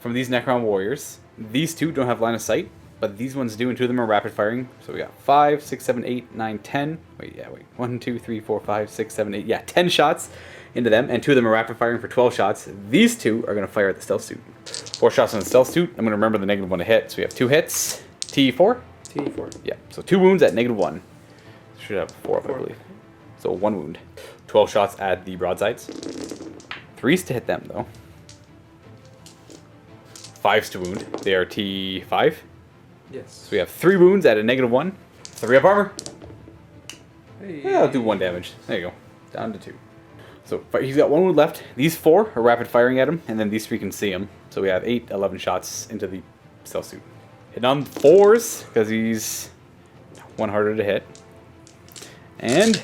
From these Necron warriors, these 2 don't have line of sight, but these ones do, and 2 of them are rapid firing. So we got 5, 6, 7, 8, 9, 10. Wait. 1, 2, 3, 4, 5, 6, 7, 8. Yeah, 10 shots into them, and 2 of them are rapid firing for 12 shots. These 2 are going to fire at the stealth suit. 4 shots on the stealth suit. I'm going to remember the -1 to hit. So we have 2 hits. T4? T4. Yeah, so 2 wounds at -1. Should have 4 up, I believe. So 1 wound. 12 shots at the broadsides. 3s to hit them, though. 5s to wound. They are T5. Yes. So we have 3 wounds at a -1. 3 up armor. Hey. Yeah, I'll do 1 damage. There you go. Down to 2. So he's got 1 wound left. These 4 are rapid firing at him, and then these 3 can see him. So we have 8, 11 shots into the stealth suit. Hitting on 4s, because he's 1 harder to hit. And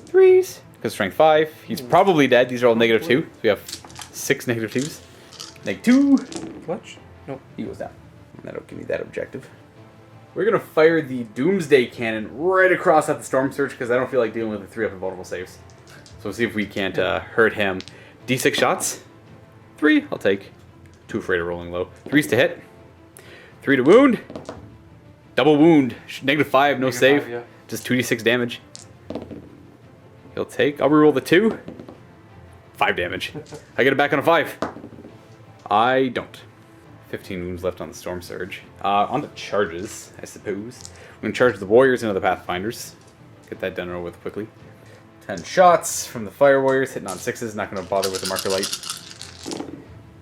3s, because strength 5. He's probably dead. These are all -2. So we have 6 -2s. -2. Fletch? Nope. He goes down. That'll give me that objective. We're going to fire the Doomsday Cannon right across at the Storm Surge, because I don't feel like dealing with the 3 up invulnerable saves. So we'll see if we can't hurt him. D6 shots. 3, I'll take. Too afraid of rolling low. 3s to hit. 3 to wound. Double wound. -5, no save. 5, yeah. Just 2d6 damage. He'll take. I'll reroll the 2. 5 damage. I get it back on a 5. I don't. 15 wounds left on the Storm Surge. On the charges, I suppose. We're going to charge the Warriors into the Pathfinders. Get that done over with quickly. 10 shots from the Fire Warriors, hitting on 6s. Not going to bother with the marker light.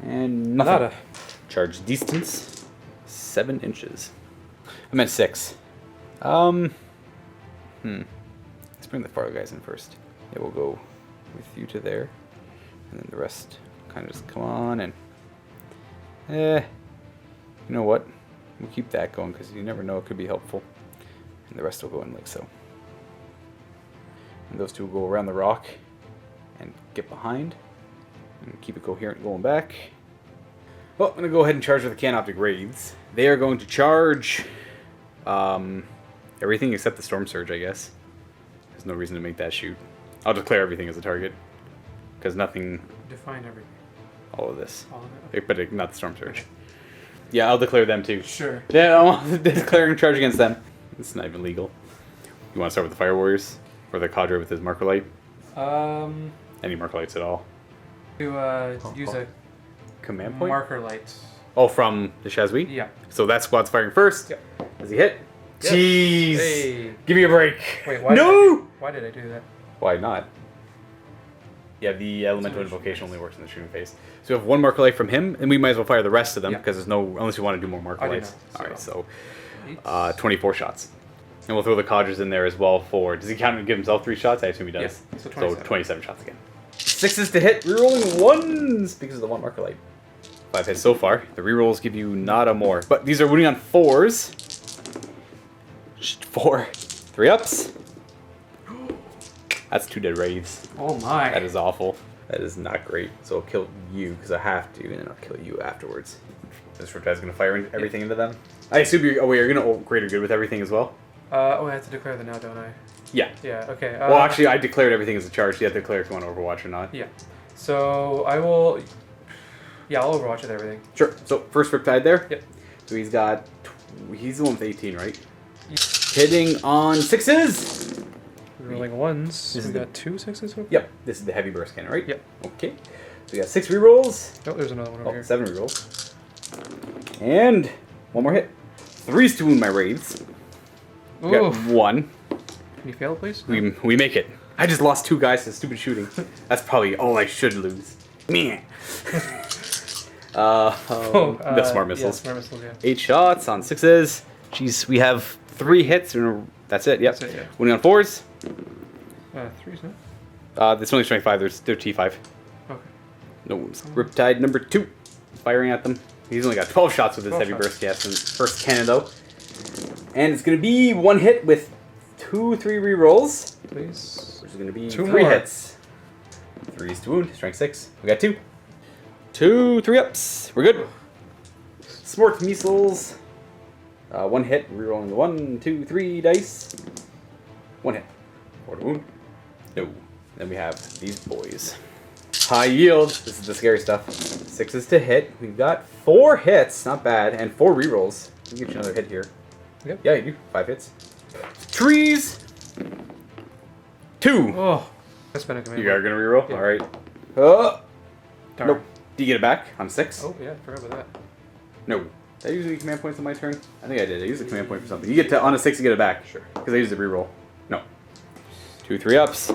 And nothing. Nada. Charge distance, 7 inches. I meant 6. Let's bring the far guys in first. Yeah, we'll go with you to there. And then the rest kind of just come on and... you know what? We'll keep that going because you never know, it could be helpful. And the rest will go in like so. And those two will go around the rock and get behind. And keep it coherent going back. Well, I'm going to go ahead and charge with the Canoptic Wraiths. They are going to charge everything except the Storm Surge, I guess. There's no reason to make that shoot. I'll declare everything as a target. Because nothing... Define everything. All of this. All of it. But not the Storm Surge. Yeah, I'll declare them too. Sure. Yeah, I'll declare a charge against them. It's not even legal. You want to start with the Fire Warriors? Or the Cadre with his Marker Light? Any Marker Lights at all? To use a Command point? marker light. Oh, from the Shazwi? Yeah. So that squad's firing first. Yep. Does he hit? Yes. Jeez. Hey. Give me a break. Wait, why No! Why did I do that? Why not? Yeah, the Elemental Invocation only works in the shooting phase. So we have 1 Marker Light from him, and we might as well fire the rest of them, because there's no... Unless you want to do more Marker I do Lights. not, Alright, so... 24 8. shots. And we'll throw the Cadres in there as well for... Does he count and give himself 3 shots? I assume he does. Yeah, so 27. So 27 shots again. 6s to hit, rerolling 1s because of the 1 Marker Light. 5 hits so far. The rerolls give you nada more. But these are wounding on 4s. 4. 3 ups. That's 2 dead Wraiths. Oh my. That is awful. That is not great. So I'll kill you because I have to, and then I'll kill you afterwards. This Riptide's going to fire everything into them. I assume you're... Oh wait, you're going to greater good with everything as well? Oh, I have to declare the now, don't I? Yeah. Yeah, okay. Well, actually, I declared everything as a charge. You have to declare if you want Overwatch or not. Yeah. So I will... Yeah, I'll Overwatch with everything. Sure. So first Riptide there. Yep. So he's got... He's the one with 18, right? Hitting on 6s! Rolling 1s. This is We the- got 2 6s so far? Yep. This is the heavy burst cannon, right? Yep. Okay. So we got 6 rerolls. Oh, there's another one over Oh, here. 7 rerolls. And 1 more hit. 3s to wound my Wraiths. We got Oof. 1. Can you fail, please? We make it. I just lost 2 guys to stupid shooting. That's probably all I should lose. Meh. The smart missiles. Yeah, smart missiles, yeah. 8 shots on 6s. Jeez, we have 3 hits. That's it. Yep. That's it, yeah. Winning on 4s. 3s, no? This only strength 5. They're T5. Okay. No wounds. Riptide number 2. Firing at them. He's only got 12 shots with his 12 heavy shots. burst gas and first cannon though. And it's gonna be 1 hit with 2 3 rerolls. Please. Which is gonna be 2 3 more. hits. 3s to wound. Strength 6. We got 2. 2 3 ups. We're good. Smart missiles. 1 hit. Rerolling the 1, 2, 3 dice. 1 hit. 4 to wound. No. Then we have these boys. High yield. This is the scary stuff. 6s to hit. We've got 4 hits. Not bad. And 4 rerolls. Let me get you another hit here. Yep. Yeah, you do. 5 hits. Trees. 2. Oh. That's been a command. You are going to reroll? Yeah. Alright. Darn. Nope. Do you get it back on 6? Oh, yeah, forgot about that. No. Did I use any command points on my turn? I think I did. I used a command point for something. You get to, on a 6, you get it back. Sure. Because I used a reroll. No. 2 3 ups.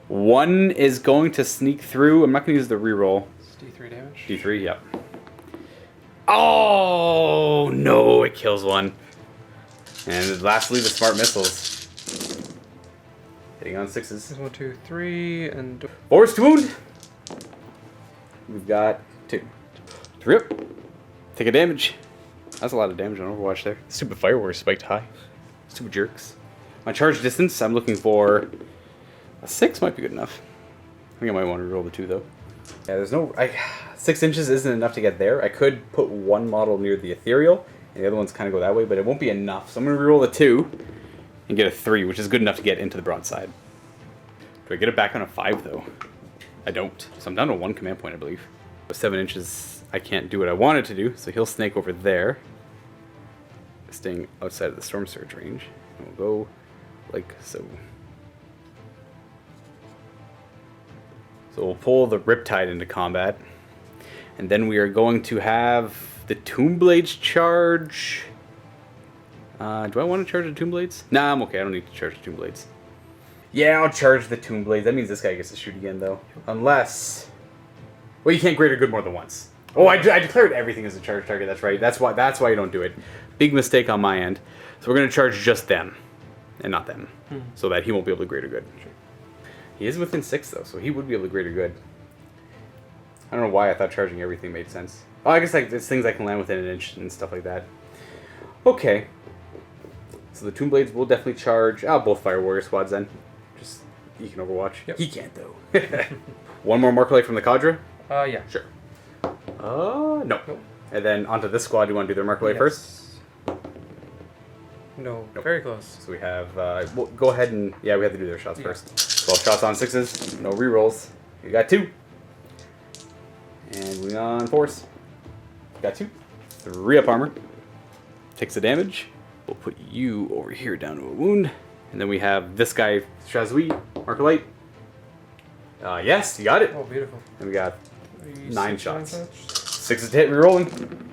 1 is going to sneak through. I'm not going to use the reroll. It's D3 damage. D3, yep. Oh, no, it kills 1. And lastly, the smart missiles. Hitting on 6s. There's 1, 2, 3, and 4s to wound. We've got 2. 3 up. Take a damage. That's a lot of damage on Overwatch there. Stupid Fire Warriors spiked high. Stupid jerks. My charge distance, I'm looking for a 6 might be good enough. I think I might want to roll the 2 though. Yeah, there's no... 6 inches isn't enough to get there. I could put 1 model near the ethereal, and the other ones kind of go that way, but it won't be enough. So I'm going to reroll the 2 and get a 3, which is good enough to get into the broadside. Do I get it back on a 5 though? I don't. So I'm down to 1 command point, I believe. 7 inches, I can't do what I wanted to do, so he'll snake over there, staying outside of the Storm Surge range. And we'll go like so. So we'll pull the Riptide into combat, and then we are going to have the Tomb Blades charge. Do I want to charge the Tomb Blades? Nah, I'm okay. I don't need to charge the Tomb Blades. Yeah, I'll charge the Tomb Blades. That means this guy gets to shoot again, though. Unless... Well, you can't greater good more than once. Oh, I declared everything as a charge target. That's right. That's why you don't do it. Big mistake on my end. So we're going to charge just them, and not them, so that he won't be able to greater good. Sure. He is within 6 though, so he would be able to greater good. I don't know why I thought charging everything made sense. Oh, I guess like there's things I can land within an inch and stuff like that. Okay. So the Tomb Blades will definitely charge. Both Fire Warrior squads then. Just he can Overwatch. Yep. He can't though. One more Marker Light from the Cadre. Yeah. Sure. No. Nope. And then onto this squad. You want to do their Marker Light first? No. Nope. Very close. So we have. We'll go ahead and we have to do their shots first. 12 shots on 6s. No rerolls. You got 2. And we on 4s. Got 2. 3 up armor. Takes the damage. We'll put you over here down to a wound. And then we have this guy, Shazui, Marker Light. Yes, you got it. Oh, beautiful. And we got 9 shots. 6 to hit, rerolling.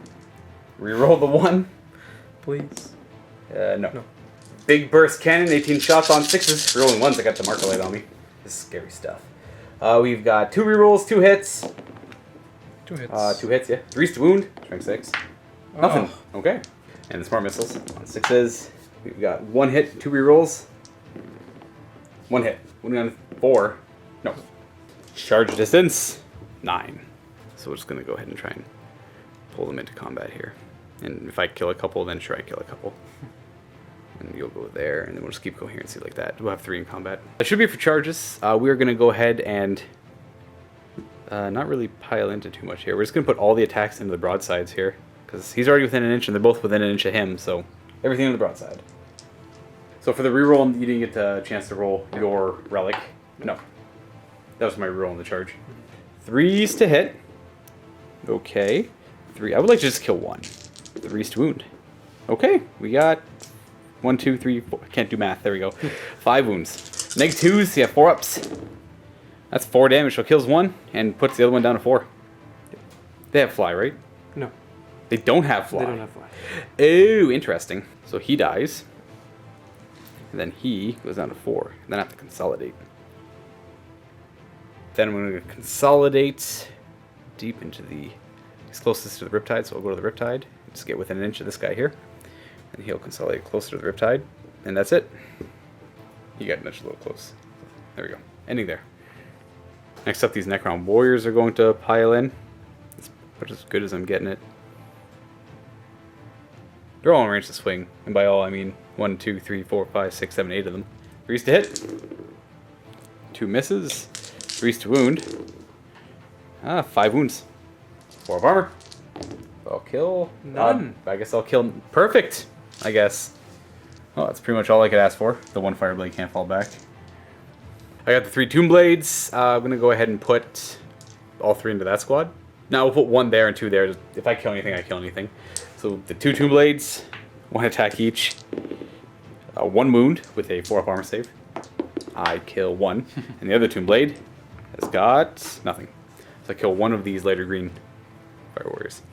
Reroll the 1. Please. No. Big burst cannon, 18 shots on 6s. Rerolling 1s, I got the Marker Light on me. This is scary stuff. We've got 2 rerolls, 2 hits. 2 hits. 2 hits, yeah. 3s to wound, strength 6. Nothing. Okay. And the smart missiles on 6s. We've got 1 hit, 2 rerolls. 1 hit. Wounding on 4. No. Charge distance 9. So we're just gonna go ahead and try and pull them into combat here. And if I kill a couple, then sure I kill a couple. And you'll go there, and then we'll just keep coherency like that. We'll have 3 in combat. That should be for charges. We are gonna go ahead and not really pile into too much here. We're just gonna put all the attacks into the broadsides here. Because he's already within an inch, and they're both within an inch of him, so everything on the broadside. So for the reroll, you didn't get a chance to roll your relic. No. That was my reroll on the charge. 3s to hit. Okay. 3. I would like to just kill 1. 3s to wound. Okay. We got 1, 2, 3, 4. Can't do math. There we go. 5 wounds. Neg 2s. Yeah, 4 ups. That's 4 damage. So kills 1 and puts the other one down to 4. They have fly, right? No. They don't have fly. They don't have fly. Oh, interesting. So he dies. And then he goes down to 4. And then I have to consolidate. Then I'm going to consolidate deep into the... He's closest to the Riptide, so I'll go to the Riptide. Just get within an inch of this guy here. And he'll consolidate closer to the Riptide. And that's it. He got nudged a little close. There we go. Ending there. Next up, these Necron Warriors are going to pile in. It's about as good as I'm getting it. They're all in range to swing. And by all, I mean 1, 2, 3, 4, 5, 6, 7, 8 of them. 3s to hit. 2 misses. 3s to wound. 5 wounds. 4 of armor. I'll kill. None. I guess I'll kill. Perfect. I guess. Well, that's pretty much all I could ask for. The 1 Fireblade can't fall back. I got the 3 Tomb Blades. I'm going to go ahead and put all 3 into that squad. Now we'll put 1 there and 2 there. If I kill anything, I kill anything. So the 2 Tomb Blades, 1 attack each. 1 wound with a 4-up armor save. I kill 1. And the other Tomb Blade has got nothing. So I kill 1 of these lighter green Fire Warriors.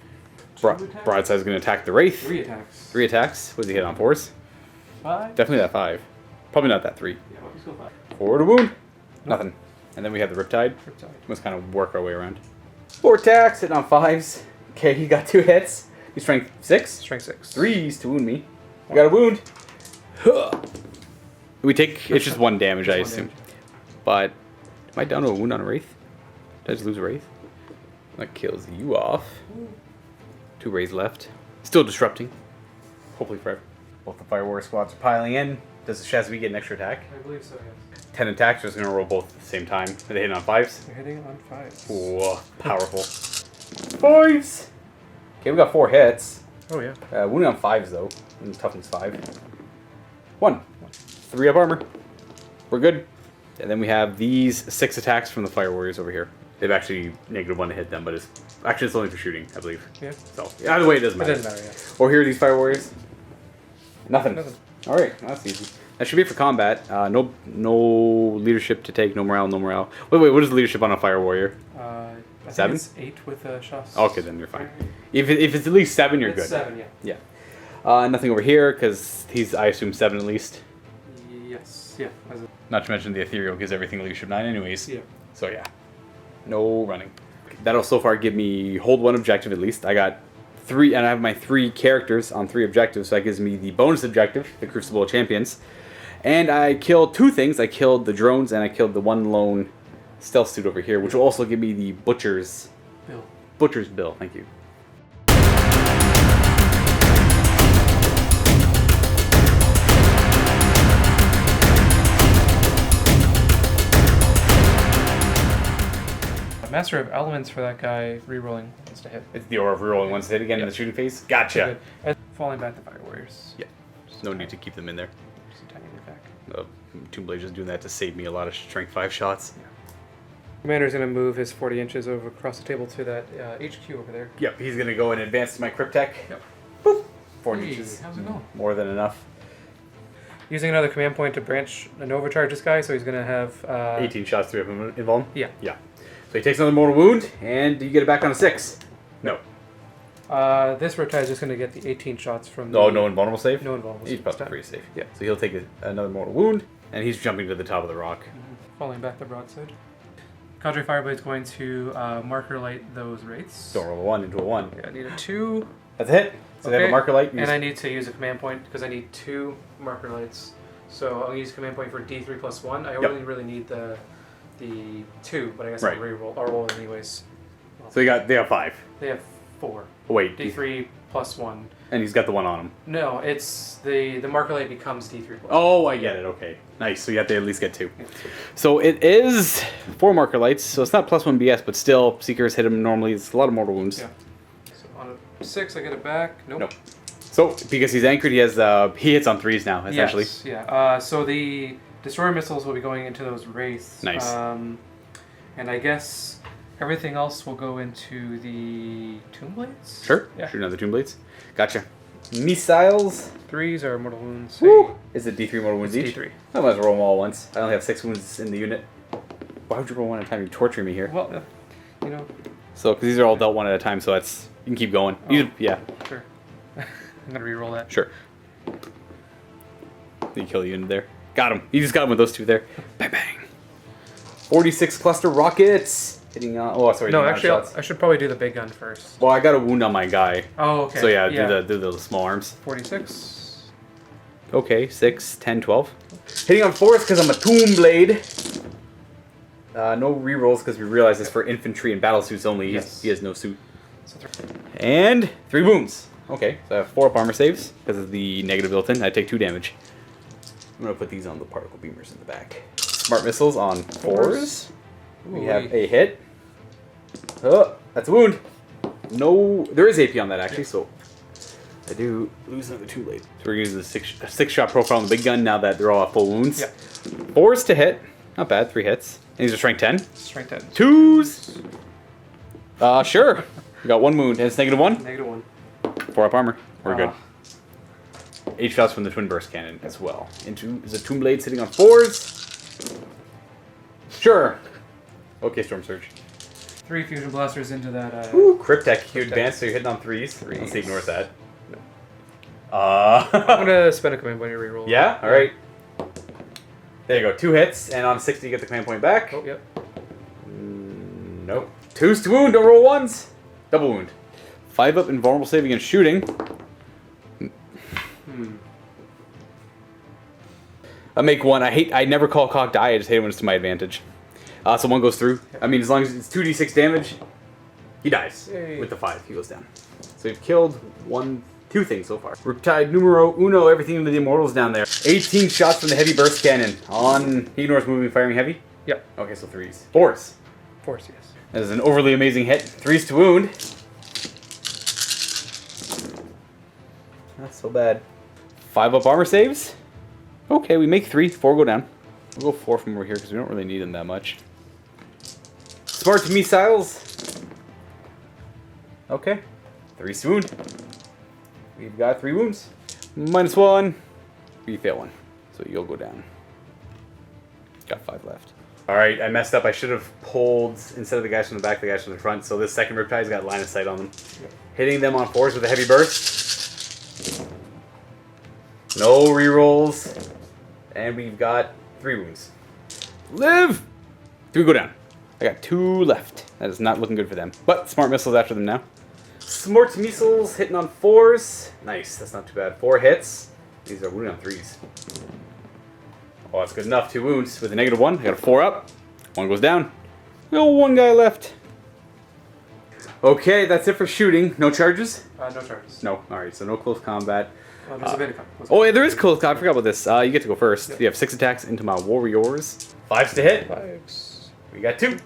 Broadside is going to attack the Wraith. 3 attacks. 3 attacks. What does he hit on 4s? 5? Definitely that 5. Probably not that 3. Yeah, let's go 5. 4 to wound. Nothing. And then we have the Riptide. Riptide. Let's kind of work our way around. 4 attacks, hitting on 5s. Okay, he got 2 hits. He's strength 6. Strength 6. 3s to wound me. I got a wound. We take, it's just 1 damage, I assume. But, am I down to a wound on a Wraith? Did I just lose a Wraith? That kills you off. 2 Wraiths left. Still disrupting. Hopefully forever. Both the Fire Warrior squads are piling in. Does the Shazvi get an extra attack? I believe so, yes. 10 attacks, just going to roll both at the same time. Are they hitting on 5s? They're hitting on 5s. Whoa, powerful. 5s! Okay, we got 4 hits. Oh, yeah. Wounding on 5s, though. And toughness 5. 1. 3 up armor. We're good. And then we have these 6 attacks from the Fire Warriors over here. They've actually -1 to hit them, but it's only for shooting, I believe. Yeah. So, either way, it doesn't matter. It doesn't matter, yeah. Or here are these Fire Warriors. Nothing. Nothing. Alright, that's easy. That should be for combat. No leadership to take, no morale, no morale. Wait, what is the leadership on a Fire Warrior? I 7? think it's 8 with shots. Okay, then you're fine. If it's at least 7, you're It's good. 7, yeah. Yeah. Nothing over here, because he's, I assume, 7 at least. Yes, yeah. Not to mention the Ethereal gives everything leadership 9 anyways. Yeah. So yeah. No running. that'll so far give me hold 1 objective at least. I got 3, and I have my 3 characters on 3 objectives, so that gives me the bonus objective, the Crucible of Champions. And I killed 2 things. I killed the drones, and I killed the 1 lone stealth suit over here, which will also give me the Butcher's Bill. Thank you. Master of Elements for that guy, rerolling wants to hit. It's the aura of rerolling once hit again in the shooting phase. Gotcha. And falling back the Fire Warriors. Yeah. No need to keep them in there. Just a tiny bit back. Tomb Blade just doing that to save me a lot of strength 5 shots. Yeah. Commander's going to move his 40 inches over across the table to that HQ over there. Yep, he's going to go and advance to my Cryptek. Yep. Boop. 4 Hey, inches. how's it going? More than enough. Using another command point to branch and overcharge this guy, so he's going to have... 18 shots, 3 of them involved? Yeah. Yeah. So he takes another mortal wound, and you get it back on a 6. No. This Riptide is just going to get the 18 shots from No invulnerable save? No invulnerable He's save. probably pretty safe. Yeah. So he'll take another mortal wound, and he's jumping to the top of the rock. Falling back the broadside. Cadre Fireblade's going to marker light those wraiths. Don't roll a 1 into a 1. Yeah, I need a 2. That's a hit. So they have a marker light. And I need to use a command point because I need 2 marker lights. So I'll use command point for D3 plus 1. I only really need the 2, but I guess I'll roll it anyways. So they have 5. They have 4. Oh, wait. D3 plus 1. And he's got the 1 on him. No, it's the marker light becomes D3 plus 1. Oh, I get it. Okay. Nice. So you have to at least get 2. Yeah. So it is 4 marker lights. So it's not plus 1 BS, but still, Seekers hit him normally. It's a lot of mortal wounds. Yeah. So on a 6, I get it back. Nope. So because he's anchored, he hits on 3s now, essentially. Yes. Yeah. So the Destroyer missiles will be going into those wraiths. Nice. And I guess everything else will go into the Tomb Blades? Sure. Yeah. Shoot another Tomb Blades. Gotcha. Missiles. 3s are mortal wounds. Woo! Hey. Is it D3 mortal wounds It's each? D3. I might as well roll them all once. I only have 6 wounds in the unit. Why would you roll 1 at a time? You're torturing me here. Well, you know. So, because these are all dealt 1 at a time, so you can keep going. Oh. Yeah. Sure. I'm going to re-roll that. Sure. You kill the unit there. Got him. You just got him with those 2 there. Bang, bang. 46 cluster rockets. Hitting on... Oh, sorry. No, actually, I should probably do the big gun first. Well, I got a wound on my guy. Oh, okay. So, yeah, do the small arms. 46. Okay, 6, 10, 12. Hitting on 4s because I'm a Tomb Blade. No rerolls because we realize it's for infantry and battle suits only. Yes. He has no suit. So And 3 wounds. Okay, so I have 4 up armor saves because of the negative built-in. I take 2 damage. I'm going to put these on the particle beamers in the back. Smart missiles on 4s. We have a hit. Oh, that's a wound. No, there is AP on that actually, so I do lose another 2 blade. So we're using the 6-shot profile on the big gun now that they're all at full wounds. Yeah. 4s to hit. Not bad, 3 hits. And these are strength 10. Strength 10. 2s. Sure. We got 1 wound and it's -1. -1. 4 up armor. We're good. 8 shots from the twin burst cannon as well. Into the Tomb Blade sitting on 4s. Sure. Okay, Storm Surge. 3 fusion blasters into that. Ooh, Cryptek. You advance, so you're hitting on 3s. Let's ignore that. No. I'm gonna spend a command point to reroll. Yeah? Alright. There you go. 2 hits, and on 60 you get the command point back. Oh, yep. Nope. 2s to wound, don't roll 1s. Double wound. 5 up invulnerable save against shooting. I make 1. I never call cock die, I just hate it when it's to my advantage. So 1 goes through. I mean, as long as it's 2d6 damage, he dies. Yay. With the 5, he goes down. So we've killed 2 things so far. Riptide numero uno, everything into the immortals down there. 18 shots from the heavy burst cannon. He ignores moving, firing heavy? Yep. Okay, so 3s. 4s. 4s, yes. That is an overly amazing hit. 3s to wound. Not so bad. 5 up armor saves. Okay, we make 3. 4 go down. We'll go 4 from over here because we don't really need them that much. Smart missiles. Okay. 3 to wound. We've got 3 wounds. -1. We fail 1. So you'll go down. Got 5 left. Alright, I messed up. I should have pulled, instead of the guys from the back, the guys from the front. So this second Riptide's got line of sight on them. Yep. Hitting them on 4s with a heavy burst. No rerolls. And we've got 3 wounds. Live! 3 go down. I got 2 left. That is not looking good for them. But smart missiles after them now. Smart missiles hitting on 4s. Nice, that's not too bad. 4 hits. These are wounding on 3s. Oh, that's good enough. 2 wounds with a -1. I got a 4 up. 1 goes down. No, 1 guy left. Okay, that's it for shooting. No charges? No charges. No. Alright, so no close combat. There's a Vinicon. Oh, yeah, there is close combat. I forgot about this. You get to go first. Yep. You have 6 attacks into my warriors. 5s to hit. 5s. We got 2.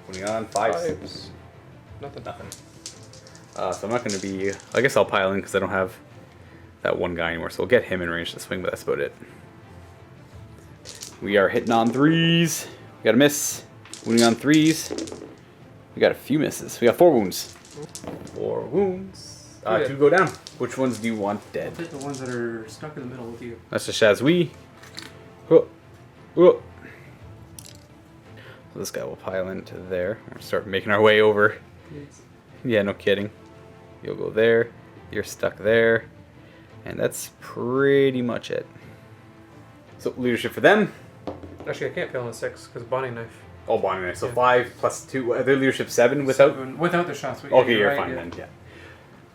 Putting on 5s. 5s. Nothing. So I'm not going to be... I guess I'll pile in because I don't have that 1 guy anymore. So we'll get him in range to swing, but that's about it. We are hitting on 3s. We got a miss. Wounding on 3s. We got a few misses. We got 4 wounds. 4 wounds. 2 go down. Which ones do you want dead? I'll take the ones that are stuck in the middle with you. That's just as we. Oh. Oh. So this guy will pile into there. We'll start making our way over. Yes. Yeah, no kidding. You'll go there. You're stuck there. And that's pretty much it. So leadership for them. Actually, I can't fail on a 6 because bonding knife. Oh, bonding knife. So Yeah. 5 plus 2. Their leadership 7 without. 7, without the shots. Okay, you're right, fine yeah. then. Yeah.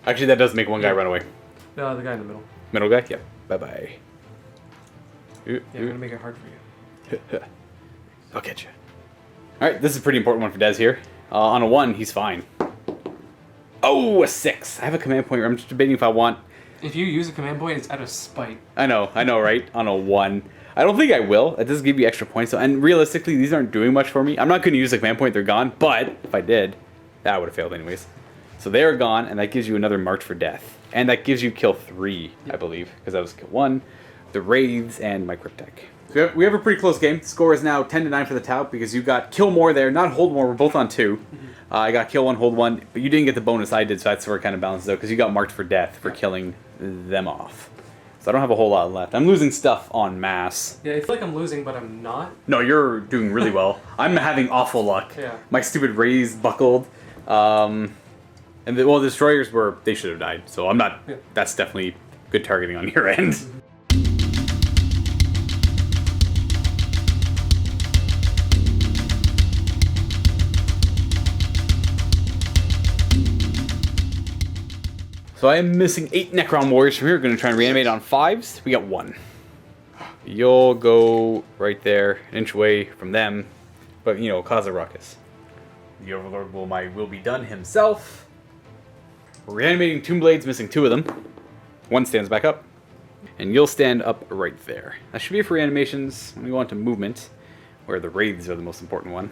Actually, that does make 1 guy run away. No, the guy in the middle. Middle guy. Yep. Bye bye. Yeah, I'm gonna make it hard for you. I'll get you. All right, this is a pretty important one for Des here. On a 1, he's fine. Oh, a 6. I have a command point. I'm just debating if I want. If you use a command point, it's out of spite. I know, right? On a 1. I don't think I will. It does give you extra points. So, and realistically, these aren't doing much for me. I'm not going to use a command point. They're gone. But if I did, that would have failed anyways. So they're gone, and that gives you another march for death. And that gives you kill 3, I believe. Because that was kill 1, the Wraiths, and my Cryptek. So we have a pretty close game. The score is now 10-9 for the Tau because you got kill more there, not hold more. We're both on 2. I got kill 1, hold 1, but you didn't get the bonus I did, so that's where it kind of balances out because you got marked for death for killing them off. So I don't have a whole lot left. I'm losing stuff en masse. Yeah, I feel like I'm losing, but I'm not. No, you're doing really well. I'm having awful luck. Yeah. My stupid rays buckled. And the destroyers they should have died. So I'm not, that's definitely good targeting on your end. So I am missing 8 Necron warriors from here. We're going to try and reanimate on 5s. We got 1. You'll go right there, an inch away from them, but you know, cause a ruckus. The Overlord will be done himself. We're reanimating Tomb Blades, missing 2 of them. 1 stands back up, and you'll stand up right there. That should be it for reanimations. When we go on to movement, where the Wraiths are the most important one.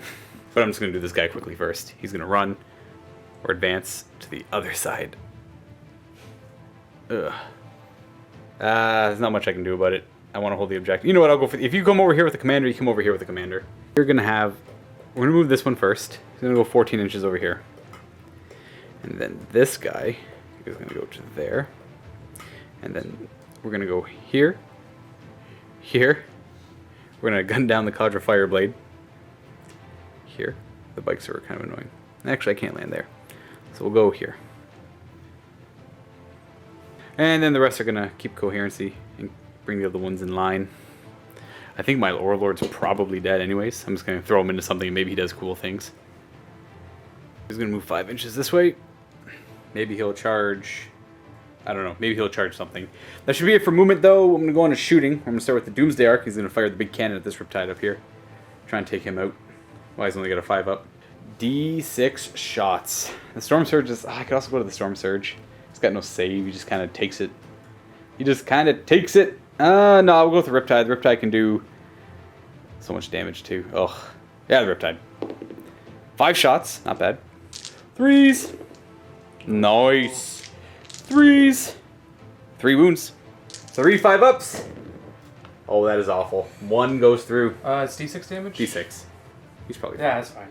But I'm just going to do this guy quickly first. He's going to run or advance to the other side. Ugh. There's not much I can do about it. I want to hold the objective. You know what? I'll go for. If you come over here with the commander, you come over here with the commander. We're gonna move this one first. He's gonna go 14 inches over here, and then this guy is gonna go to there, and then we're gonna go here. Here. We're gonna gun down the Cadre Fireblade. Here. The bikes are kind of annoying. Actually, I can't land there, so we'll go here. And then the rest are going to keep coherency and bring the other ones in line. I think my Overlord's probably dead anyways. I'm just going to throw him into something and maybe he does cool things. He's going to move 5 inches this way. Maybe he'll charge... I don't know. Maybe he'll charge something. That should be it for movement though. I'm going to go on to shooting. I'm going to start with the Doomsday Arc. He's going to fire the big cannon at this Riptide up here. Try and take him out. Why he's only got a 5 up. D6 shots. The Storm Surge is... I could also go to the Storm Surge. He's got no save, he just kind of takes it. He just kind of takes it. No, I'll go with the Riptide. The Riptide can do so much damage too. Ugh. Yeah, the Riptide. 5 shots, not bad. 3s. Nice. 3s. 3 wounds. 3 5-ups. Oh, that is awful. 1 goes through. It's D6 damage? D6. He's probably fine. Yeah, that's fine.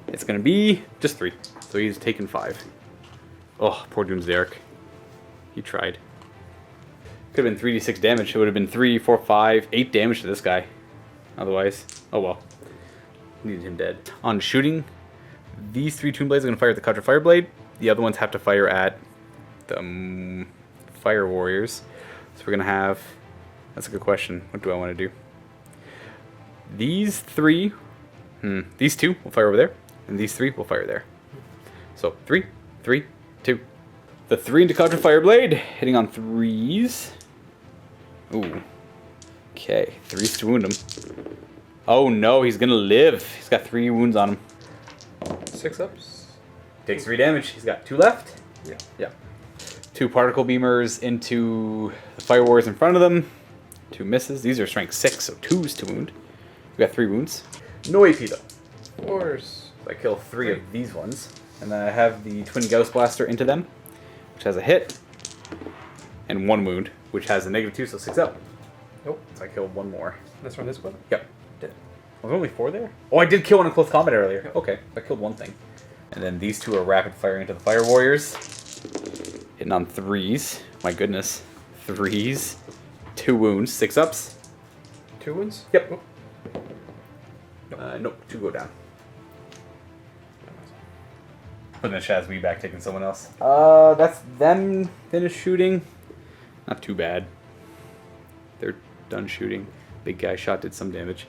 It's going to be just 3. So he's taken 5. Oh, poor Doomsday Arc. He tried. Could have been 3d6 damage. It would have been 3, 4, 5, 8 damage to this guy. Otherwise, oh well. Needed him dead. On shooting, these 3 Tomb Blades are going to fire at the Cadre Fireblade. The other ones have to fire at the Fire Warriors. So we're going to have... That's a good question. What do I want to do? These 3... These 2 will fire over there. And these 3 will fire there. So 3, 3, 2. The 3 into Contra Fireblade, hitting on 3s. Ooh. Okay, 3s to wound him. Oh no, he's gonna live. He's got 3 wounds on him. 6 ups. Takes 3 damage. He's got 2 left. Yeah. Yeah. 2 particle beamers into the Fire Warriors in front of them. 2 misses. These are strength 6, so 2s to wound. We got 3 wounds. No AP though. 4s. So I kill 3 of these ones. And then I have the Twin Gauss Blaster into them, which has a hit. And 1 wound, which has a -2, so 6 up. Nope. So I killed 1 more. That's from this one? Yep. Dead. Was there only 4 there? Oh, I did kill 1 in close combat earlier. Yep. Okay, I killed 1 thing. And then these 2 are rapid firing into the Fire Warriors. Hitting on 3s. My goodness. 3s. 2 wounds. 6 ups. 2 wounds? Yep. Nope. Nope. 2 go down. Putting the Shazwee back, taking someone else. That's them finished shooting. Not too bad. They're done shooting. Big guy shot did some damage.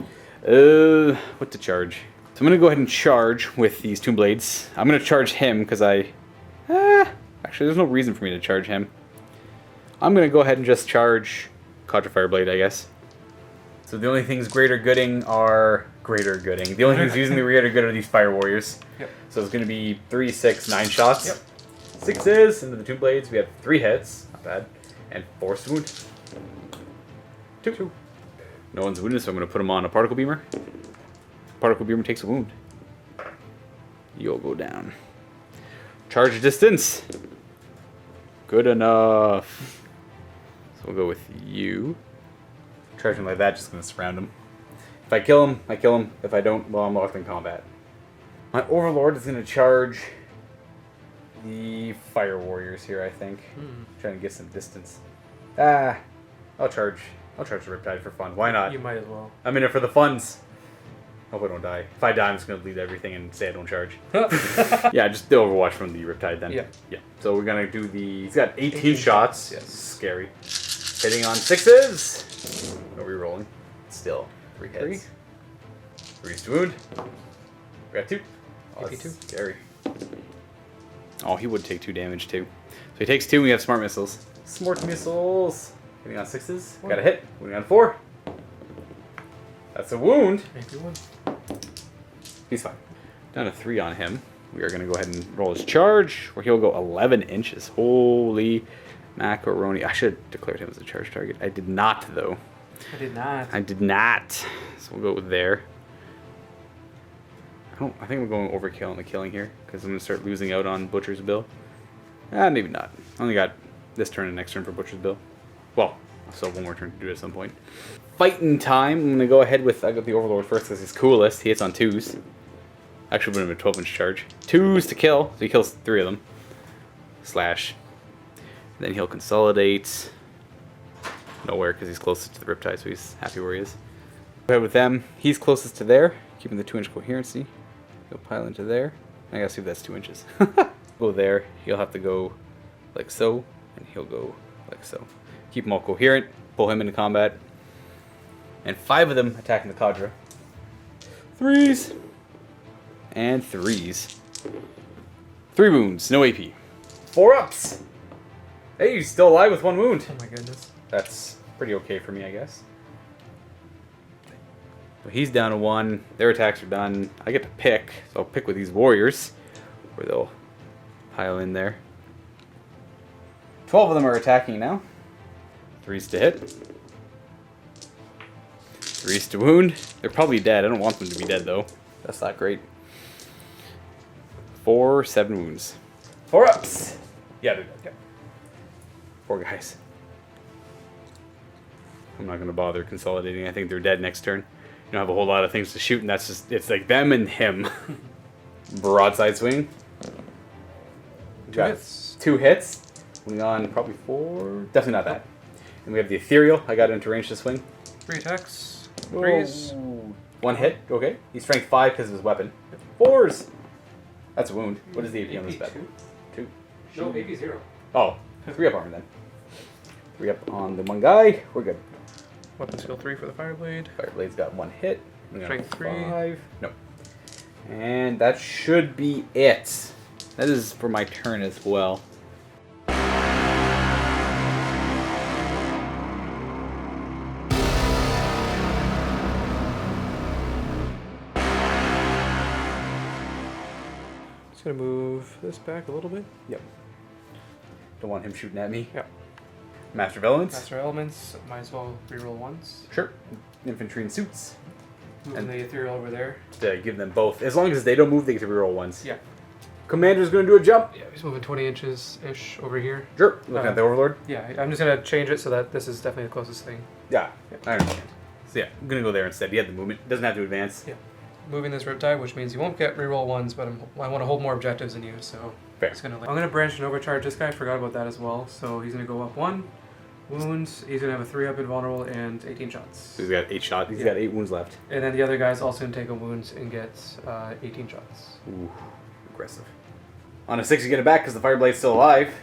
What to charge? So I'm gonna go ahead and charge with these Tomb Blades. I'm gonna charge him because actually there's no reason for me to charge him. I'm gonna go ahead and just charge Contra Fireblade, I guess. So the only things greater gooding are greater gooding. The only things using the greater good are these Fire Warriors. Yep. So it's gonna be 3, 6, 9 shots. Yep. 6s into the Tomb Blades. We have 3 hits, not bad, and 4 wound. 2. No one's wounded, so I'm gonna put him on a particle beamer. Particle beamer takes a wound. You'll go down. Charge distance. Good enough. So we'll go with you. Charge him like that, just gonna surround him. If I kill him, I kill him. If I don't, well, I'm locked in combat. My Overlord is gonna charge the Fire Warriors here, I think. Trying to get some distance. I'll charge the Riptide for fun. Why not? You might as well. I'm in it for the funds. Hope I don't die. If I die, I'm just gonna leave everything and say I don't charge. Yeah, just the Overwatch from the Riptide then. Yeah. Yeah. So we're gonna do the. He's got 18 shots. Yes. Scary. Hitting on 6s. No re-rolling. Still 3 hits. 3's to wound. We got 2. Oh, AP that's 2. scary. Oh, he would take 2 damage too. So he takes 2. We have smart missiles. Smart missiles. Hitting on 6s. Got a hit. Wounding on 4. That's a wound. AP 1. He's fine. Down to 3 on him. We are going to go ahead and roll his charge, where he'll go 11 inches. Holy macaroni. I should have declared him as a charge target. I did not, though. I did not. I did not. So we'll go with there. I think we're going overkill on the killing here, because I'm going to start losing out on Butcher's Bill. Maybe not. I only got this turn and next turn for Butcher's Bill. Well, I'll still have 1 more turn to do it at some point. Fighting time. I'm going to go ahead with, I got the Overlord first because he's coolest. He hits on 2s. Actually, put him a 12-inch charge. 2s to kill, so he kills 3 of them. Slash. Then he'll consolidate. Nowhere because he's closest to the Riptide, so he's happy where he is. Go ahead with them. He's closest to there, keeping the 2-inch coherency. He'll pile into there. I gotta see if that's 2 inches. Go there. He'll have to go like so, and he'll go like so. Keep them all coherent. Pull him into combat. And 5 of them attacking the Cadre. 3s. And 3s. 3 wounds. No AP. 4 ups. Hey, he's still alive with 1 wound. Oh my goodness. That's pretty okay for me, I guess. So he's down to 1. Their attacks are done. I get to pick. So I'll pick with these warriors, where they'll pile in there. 12 of them are attacking now. 3s to hit. 3s to wound. They're probably dead. I don't want them to be dead, though. That's not great. 4, 7 wounds. 4 ups. Yeah, they're dead. Yeah. 4 guys. I'm not going to bother consolidating. I think they're dead next turn. You don't have a whole lot of things to shoot, and that's just, it's like them and him. Broadside swing. 2 hits. 2 hits. Moving on, probably 4. Definitely not that. And we have the Ethereal. I got into range to swing. 3 attacks. 3s. Whoa. 1 hit. Okay. He's strength 5 because of his weapon. 4s. That's a wound. What is the AP on this bet? 2. No, AP 0. Oh, 3 up armor then. 3 up on the 1 guy. We're good. Weapon skill 3 for the Fireblade. Fireblade's got 1 hit. We got Strength 3. 5. No. And that should be it. That is for my turn as well. Just gonna move this back a little bit. Yep. Don't want him shooting at me. Yep. Master of Elements. Master elements. Might as well reroll once. Sure. Infantry and suits. Moving the ethereal over there. To give them both. As long as they don't move, they get to reroll once. Yeah. Commander's going to do a jump. Yeah, he's moving 20 inches ish over here. Sure. Looking at the Overlord. Yeah, I'm just gonna change it so that this is definitely the closest thing. Yeah. I understand. So yeah, I'm going to go there instead. He had the movement. Doesn't have to advance. Yeah. Moving this Riptide, which means you won't get reroll ones, but I want to hold more objectives than you, so Fair. I'm gonna branch and overcharge this guy. I forgot about that as well. So he's gonna go up 1 wounds. He's gonna have a 3-up invulnerable and 18 shots. So he's got 8 shots. He's got 8 wounds left. And then the other guy's also gonna take a wound and get 18 shots. Ooh, aggressive. On a 6, you get it back because the Fireblade's still alive.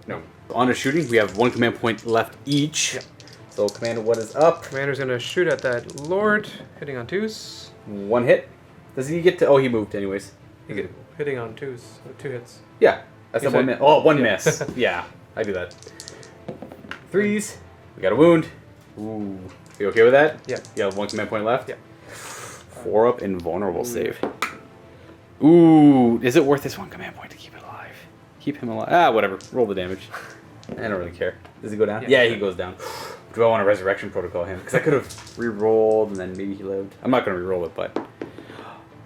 No. On a shooting, we have 1 command point left each. Yep. So Commander, what is up? Commander's gonna shoot at that Lord, hitting on 2s. 1 hit. Does he get to? Oh, he moved anyways. Hitting on 2s, 2 hits. Yeah, that's You a 1 said- miss. Oh, 1 yeah. miss. Yeah, I do that. 3s. We got a wound. Ooh. You okay with that? Yeah. You have 1 command point left? Yeah. 4-up invulnerable save. Ooh, is it worth this 1 command point to keep it alive? Keep him alive. Ah, whatever. Roll the damage. I don't really care. Does he go down? Yeah. Yeah, he goes down. Do I want a resurrection protocol him? Because I could have re-rolled and then maybe he lived. I'm not going to re-roll it, but...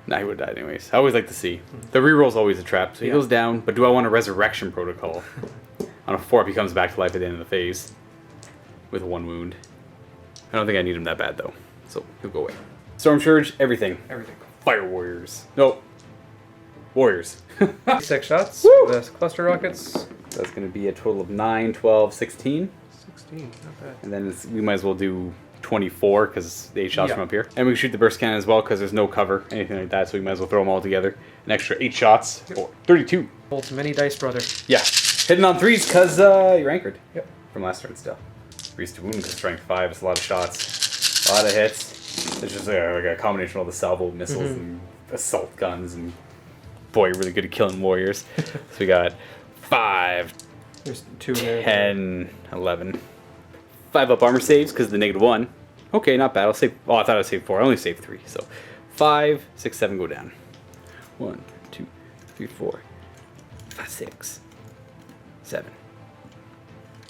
Nah, he would have died anyways. I always like to see. The re-roll's always a trap. So he goes down, but do I want a resurrection protocol? On a 4-up, he comes back to life at the end of the phase. With 1 wound. I don't think I need him that bad, though. So he'll go away. Storm Surge, everything. Everything. Fire Warriors. Nope. Warriors. 6 shots. Woo! The cluster rockets. That's going to be a total of 9, 12, 16. 16, not bad. And then we might as well do 24 because the 8 shots Yeah. from up here. And we can shoot the burst cannon as well because there's no cover, anything like that. So we might as well throw them all together. An extra 8 shots or 32. Bolts many dice, brother. Yeah. Hitting on 3s because you're anchored. Yep. From last turn still. 3s to wound because strength 5. It's a lot of shots. A lot of hits. It's just like a combination of all the salvo missiles and assault guns. And boy, you're really good at killing warriors. So we got 5, There's 2 there. 10, 11. 5-up armor saves because the -1. Okay, not bad. I'll save. Oh, I thought I saved 4. I only saved 3. So 5, 6, 7 go down. 1, 2, 3, 4, 5, 6, 7.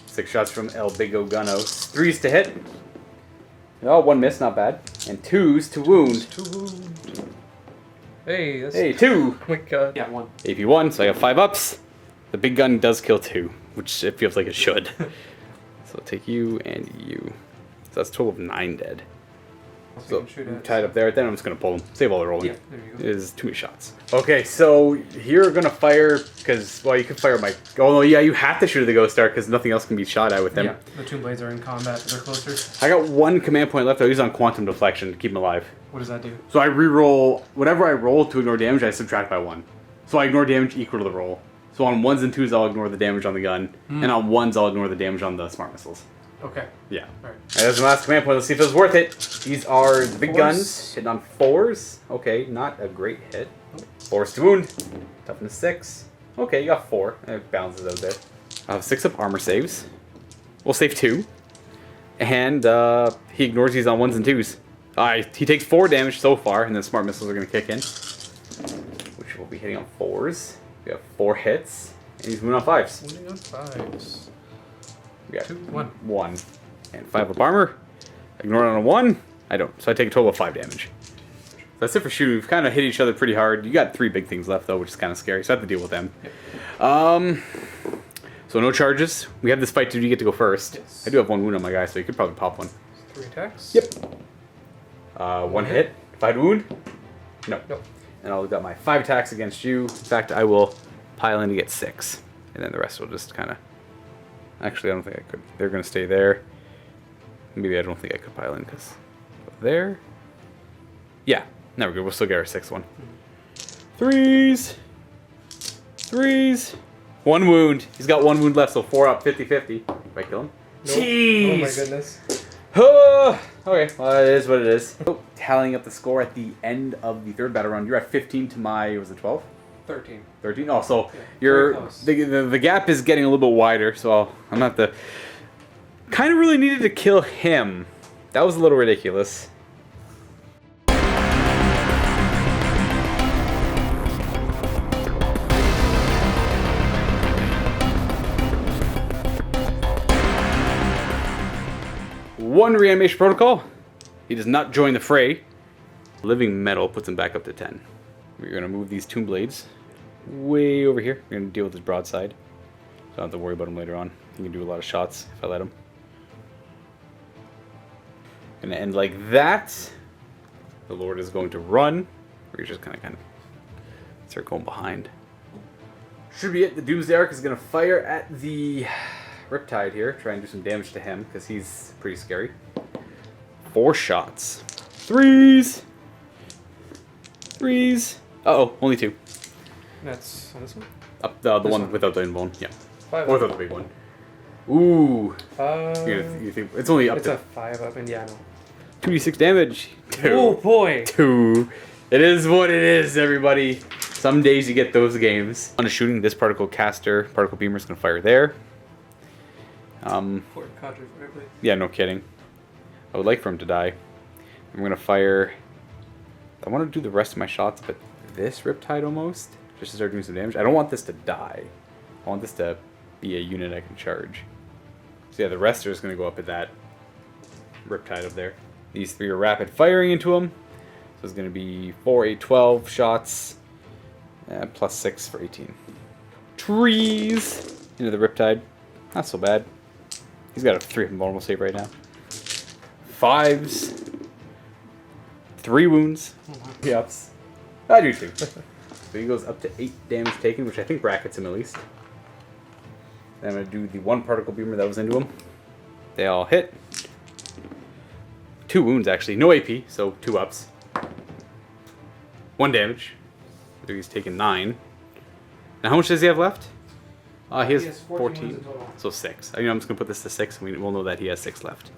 6 shots from El Bigo Gunos. 3s to hit. Oh, 1 miss, not bad. And 2s to wound. 2 wound. Hey, that's... Hey, 2. Oh my god. Yeah, 1. AP1, so I have 5 ups. The big gun does kill 2, which it feels like it should. So I'll take you and you. So that's a total of 9 dead. So you So can shoot at... tied up there, then I'm just going to pull them. Save all the rolling. Yeah, there you go. It is too many shots. Okay, so you're going to fire, because, well, you can fire my... Oh, no, yeah, you have to shoot at the Ghost Star, because nothing else can be shot at with them. Yeah, the Tomb Blades are in combat, but they're closer. I got 1 command point left. I'll use on Quantum Deflection to keep him alive. What does that do? So I re-roll, whenever I roll to ignore damage, I subtract by 1. So I ignore damage equal to the roll. So on 1s and 2s, I'll ignore the damage on the gun, and on 1s, I'll ignore the damage on the smart missiles. Okay. Yeah. Alright. And that's the last command point. Let's see if it was worth it. These are the big 4s. guns. Hitting on 4s. Okay, not a great hit. 4s to wound. Toughness 6. Okay, you got 4. It balances out there. I have 6-up armor saves. We'll save 2. And he ignores these on 1s and 2s. He takes 4 damage so far, and then smart missiles are going to kick in. Which will be hitting on 4s. We have 4 hits. And he's moving on 5s. Winning on 5s. We got 2, 1. 1. And 5-up armor. Ignore it on a 1. I don't. So I take a total of 5 damage. So that's it for shooting. We've kind of hit each other pretty hard. You got 3 big things left, though, which is kind of scary. So I have to deal with them. Yep. So no charges. We have this fight to do. You get to go first. Yes. I do have 1 wound on my guy, so you could probably pop 1. 3 attacks. Yep. 1 hit. 5 wound. No. Nope. And I'll got my 5 attacks against you. In fact, I will pile in to get 6. And then the rest will just kind of... Actually, I don't think I could. They're going to stay there. Maybe I don't think I could pile in because... There. Yeah. Now we're good. We'll still get our 6th one. 3s. 3s. 1 wound. He's got 1 wound left, so 4 up. 50-50. If I kill him. Nope. Jeez. Oh my goodness. Okay, well, it is what it is. Oh, tallying up the score at the end of the third battle round, you're at 15 to my, was it 12? 13. 13? Oh, so Yeah, you're, very the gap is getting a little bit wider, so I'm not the... Kind of really needed to kill him. That was a little ridiculous. One reanimation protocol. He does not join the fray. Living metal puts him back up to 10. We're going to move these tomb blades way over here. We're going to deal with his broadside. So I don't have to worry about him later on. He can do a lot of shots if I let him. Going to end like that. The Lord is going to run. We're just kind of start going behind. Should be it. The Doomsday Arc is going to fire at the Riptide here. Try and do some damage to him because he's pretty scary. 4 shots. 3s. Uh-oh, only 2. That's on this one? Up the one without the invuln. Yeah. 5 Or without the big one. Ooh. You think it's only up it's to a 5 up, and yeah, no. 2d6 damage. 2. Oh boy! 2. It is what it is, everybody. Some days you get those games. On a shooting, this particle caster, particle beamer is going to fire there. Poor Cadre Fireblade. Yeah, no kidding. I would like for him to die. I'm going to fire... I want to do the rest of my shots, but this Riptide almost, just to start doing some damage. I don't want this to die. I want this to be a unit I can charge. So yeah, the rest are just going to go up at that Riptide up there. These 3 are rapid firing into him. So it's going to be 4, 8, 12 shots. Plus 6 for 18. Trees into the Riptide. Not so bad. He's got a 3 invulnerable save right now. 5s. 3 wounds. Yups. I do too. So he goes up to 8 damage taken, which I think brackets him at least. Then I'm going to do the 1 particle beamer that was into him. They all hit. 2 wounds actually. No AP, so 2 ups. 1 damage. So he's taken 9. Now how much does he have left? He has 14. wounds in total. So 6. I'm just going to put this to 6 and we'll know that he has 6 left.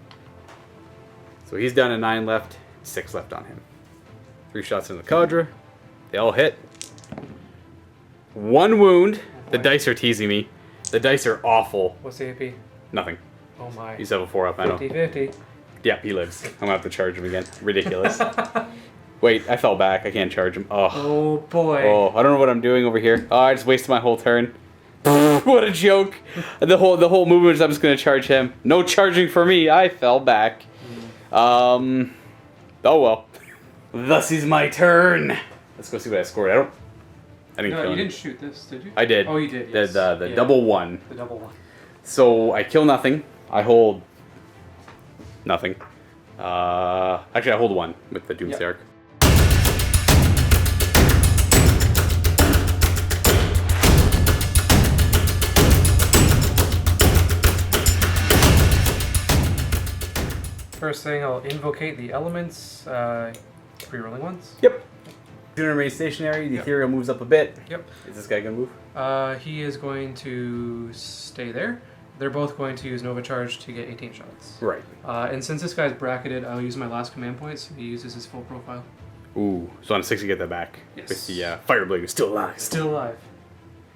So he's down to 9 left. 6 left on him. 3 shots in the Cadre. They all hit. 1 wound. The dice are teasing me. The dice are awful. What's the AP? Nothing. Oh my. He's level 4 up, I know. 50-50. Yeah, he lives. I'm going to have to charge him again. Ridiculous. Wait, I fell back. I can't charge him. Oh boy. Oh, I don't know what I'm doing over here. Oh, I just wasted my whole turn. What a joke. The whole movement is I'm just going to charge him. No charging for me. I fell back. Oh well. Thus is my turn. Let's go see what I scored. I didn't No, kill you him. didn't shoot this, did you? I did. Oh, you did, yes. The Yeah. double 1. The double 1. So I kill nothing. I hold nothing. Actually, I hold 1 with the Doomsday Arc. First thing, I'll invocate the elements. 3 rolling ones. Yep. Unit remains stationary. The ethereal moves up a bit. Yep. Is this guy gonna move? He is going to stay there. They're both going to use Nova Charge to get 18 shots. Right. And since this guy's bracketed, I'll use my last command point, so he uses his full profile. Ooh. So on 6 you get that back. Yes. With the Fireblade who's still alive. Still alive.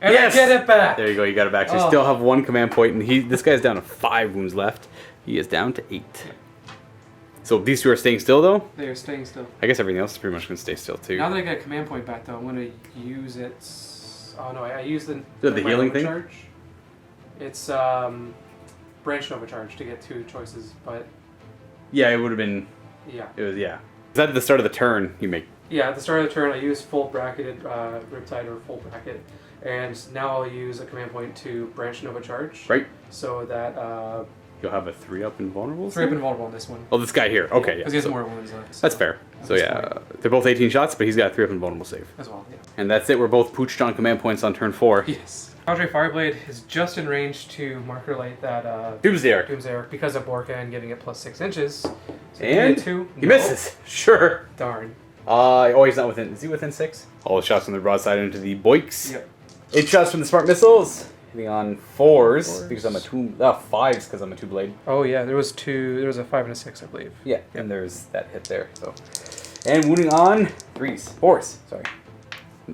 And Yes! I get it back! There you go. You got it back. So you Oh. still have 1 command point, and this guy's down to 5 wounds left. He is down to 8. So these 2 are staying still, though. They are staying still. I guess everything else is pretty much gonna stay still too. Now that I got a command point back, though, I'm going to use it. Oh no, I used the The my healing Nova thing? Charge. It's branch Nova Charge to get 2 choices, but Yeah, it would have been. yeah. It was Is that at the start of the turn you make? Yeah, at the start of the turn, I use full bracketed Riptide or full bracket, and now I'll use a command point to branch Nova Charge. Right. So that You'll have a 3-up invulnerable. 3 up invulnerable on this one. Oh, this guy here. Okay, yeah. Because he has so more wounds left. So that's fair. at So this yeah, point they're both 18 shots, but he's got a 3-up invulnerable save. as well. Yeah. And that's it. We're both pooched on command points on turn 4. Yes. Cadre Fireblade is just in range to marker light that Doomsday Arc. Doomsday Arc because of Borkan getting it plus 6 inches. So And he 2. he misses. Sure. Darn. Oh, he's not within. Is he within 6? All the shots from the broadside into the boiks. Yep. 8 shots from the smart missiles. hitting on 4s because I'm a 2, 5s because I'm a 2-blade. Oh yeah, there was 2. There was a 5 and a 6, I believe. Yeah, and there's that hit there. So, and wounding on 4s. Sorry,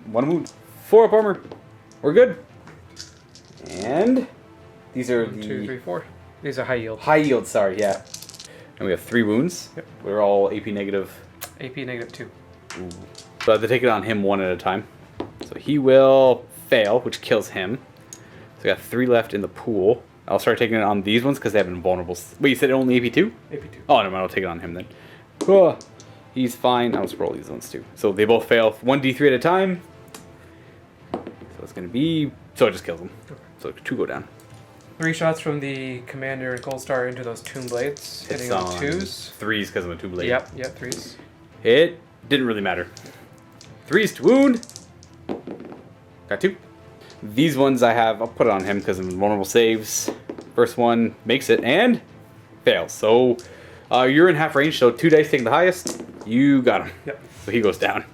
1 wound, 4 up armor. We're good. And these are 1, 2, 3, 4. These are high yield. High yield. Sorry, yeah. And we have 3 wounds. Yep. We're all AP negative. AP -2. Ooh. So I have to take it on him 1 at a time. So he will fail, which kills him. So we got 3 left in the pool. I'll start taking it on these ones because they have invulnerable. Wait, you said only AP2? AP2. Oh, no, I'll take it on him then. Oh, he's fine. I'll just roll these ones too. So they both fail 1d3 at a time. So it's going to be... So it just kills them. Okay. So 2 go down. 3 shots from the commander and Gold Star into those tomb blades, hitting on 2s. 3s because I'm a 2-blade. Yep, 3s. It didn't really matter. 3s to wound. Got 2. These ones I have, I'll put it on him because of vulnerable saves. First one makes it and fails. So you're in half range, so 2 dice taking the highest. You got him. Yep. So he goes down.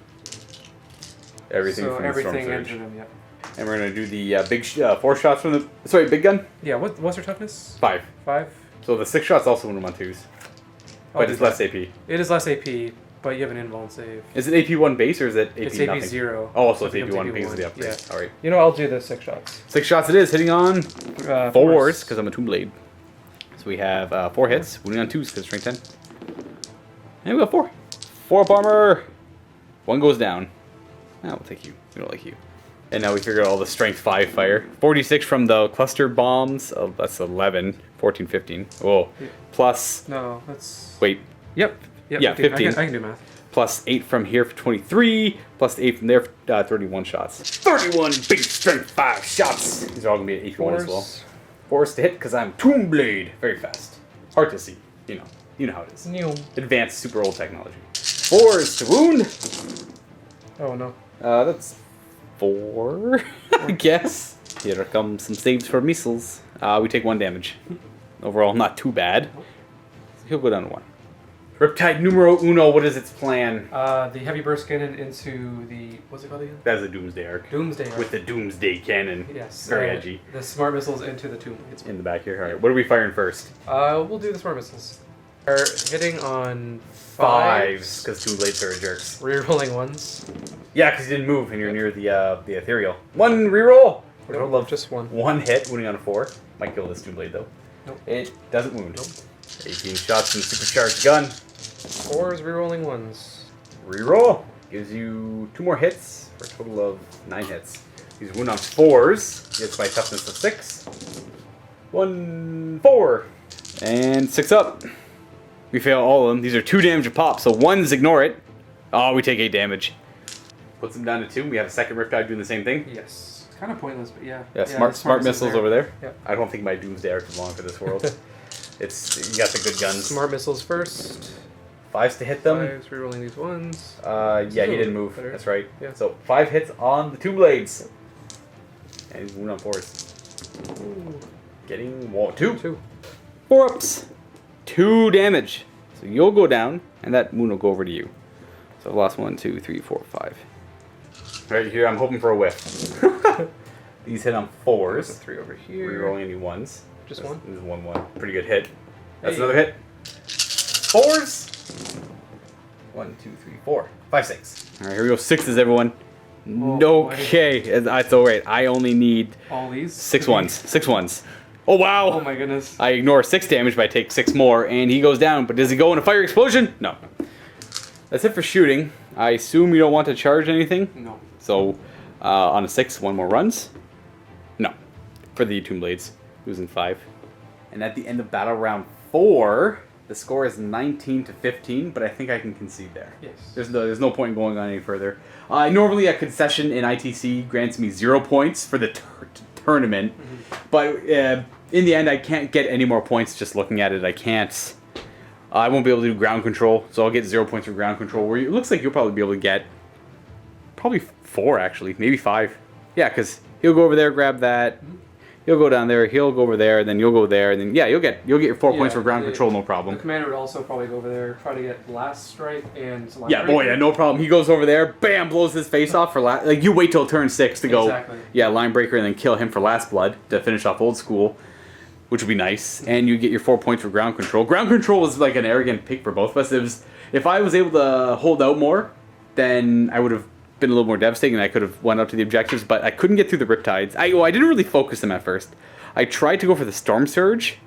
Everything So from everything the Storm into Surge. them, yep. And we're going to do the big 4 shots from the... Sorry, big gun? Yeah, what's their toughness? 5. 5? So the 6 shots also wound him on 2s. But it's less AP. It is less AP, but you have an invuln save. Is it AP1 base or is it AP It's nothing? AP 0. Oh, so it's it becomes AP1 because of the AP1. upgrade. Yeah. Alright. You know, I'll do the 6 shots. 6 shots it is, hitting on 4s 4s. because I'm a 2-blade. So we have 4 hits, wounding on 2s because strength 10. And we got 4. 4 up armor. 1 goes down. We'll take you. We don't like you. And now we figured out all the strength 5 fire. 46 from the cluster bombs. Oh, that's 11. 14, 15. Whoa. Yeah. Plus... No, that's... Wait. Yep. Yeah, 15. I can do math. Plus 8 from here for 23. Plus 8 from there for 31 shots. 31 big strength 5 shots. These are all going to be at AP1 as well. 4s to hit because I'm Tomb Blade. Very fast. Hard to see. You know how it is. New. Advanced super old technology. 4s to wound. Oh, no. That's 4, I guess. Here come some saves for missiles. We take 1 damage. Overall, not too bad. He'll go down to 1. Riptide numero uno, what is its plan? The heavy burst cannon into the... What's it called again? That's a Doomsday Arc. Doomsday Arc. With the Doomsday Cannon. Yes. Very edgy. The smart missiles into the tomb blades. In the back here. Alright, what are we firing first? We'll do the smart missiles. Are hitting on 5s, because Tomb Blades are jerks. Rerolling 1s. Yeah, because you didn't move and you're near the ethereal. 1 reroll! For a total of just 1. 1 hit, wounding on a 4. Might kill this Tomb Blade though. Nope. It doesn't wound. Nope. 18 shots from the supercharged gun. 4s rerolling 1s. Reroll gives you 2 more hits for a total of 9 hits. He's wound on 4s. Gets my toughness of 6. 1, 4. And 6 up. We fail all of them. These are 2 damage a pop, so 1s ignore it. Oh, we take 8 damage. Puts them down to 2. We have a second Riptide doing the same thing. Yes. It's kind of pointless, but yeah. Yeah, the smart missiles over there. Yep. I don't think my Doomsday Arc is long for this world. It's you got the good guns. Smart missiles first. 5s to hit them. 5s rerolling these 1s. Yeah, he didn't move. Better. That's right. Yeah. So 5 hits on the 2 blades. And he's wounded on 4s. Ooh. Getting 2. 2. 4 ups. 2 damage. So you'll go down, and that wound will go over to you. So I've lost 1, 2, 3, 4, 5. Right here, I'm hoping for a whiff. These hit on 4s. There's a 3 over here. Rerolling any 1s. Just 1? This is 1-1. Pretty good hit. That's Hey. another hit. 4s. 1, 2, 3, 4. 5, 6. All right, here we go. 6s, everyone. Okay, that's all right. I only need All these? 6 1s. 6 1s. Oh wow! Oh my goodness. I ignore 6 damage, but I take 6 more, and he goes down. But does he go in a fire explosion? No. That's it for shooting. I assume you don't want to charge anything. No. So on a 6, 1 more runs. No, for the Tomb Blades, losing 5. And at the end of battle round 4, the score is 19 to 15, but I think I can concede there. Yes. There's no point in going on any further. Normally a concession in ITC grants me 0 points for the tournament, but in the end I can't get any more points just looking at it. I can't. I won't be able to do ground control, so I'll get 0 points for ground control. Where it looks like you'll probably be able to get probably 4 actually, maybe 5. Yeah, because he'll go over there, grab that. He'll go down there. He'll go over there. And then you'll go there. And then yeah, you'll get your 4 points for ground control, no problem. The commander would also probably go over there, try to get Last Strike and Line Yeah, boy, yeah, no problem. He goes over there, bam, blows his face off for like you wait till turn 6 to go. Exactly. Yeah, line breaker, and then kill him for last blood to finish off old school, which would be nice. And you get your 4 points for ground control. Ground control was like an arrogant pick for both of us. It was, if I was able to hold out more, then I would have been a little more devastating and I could have went up to the objectives, but I couldn't get through the Riptides. I didn't really focus them at first. I tried to go for the Storm Surge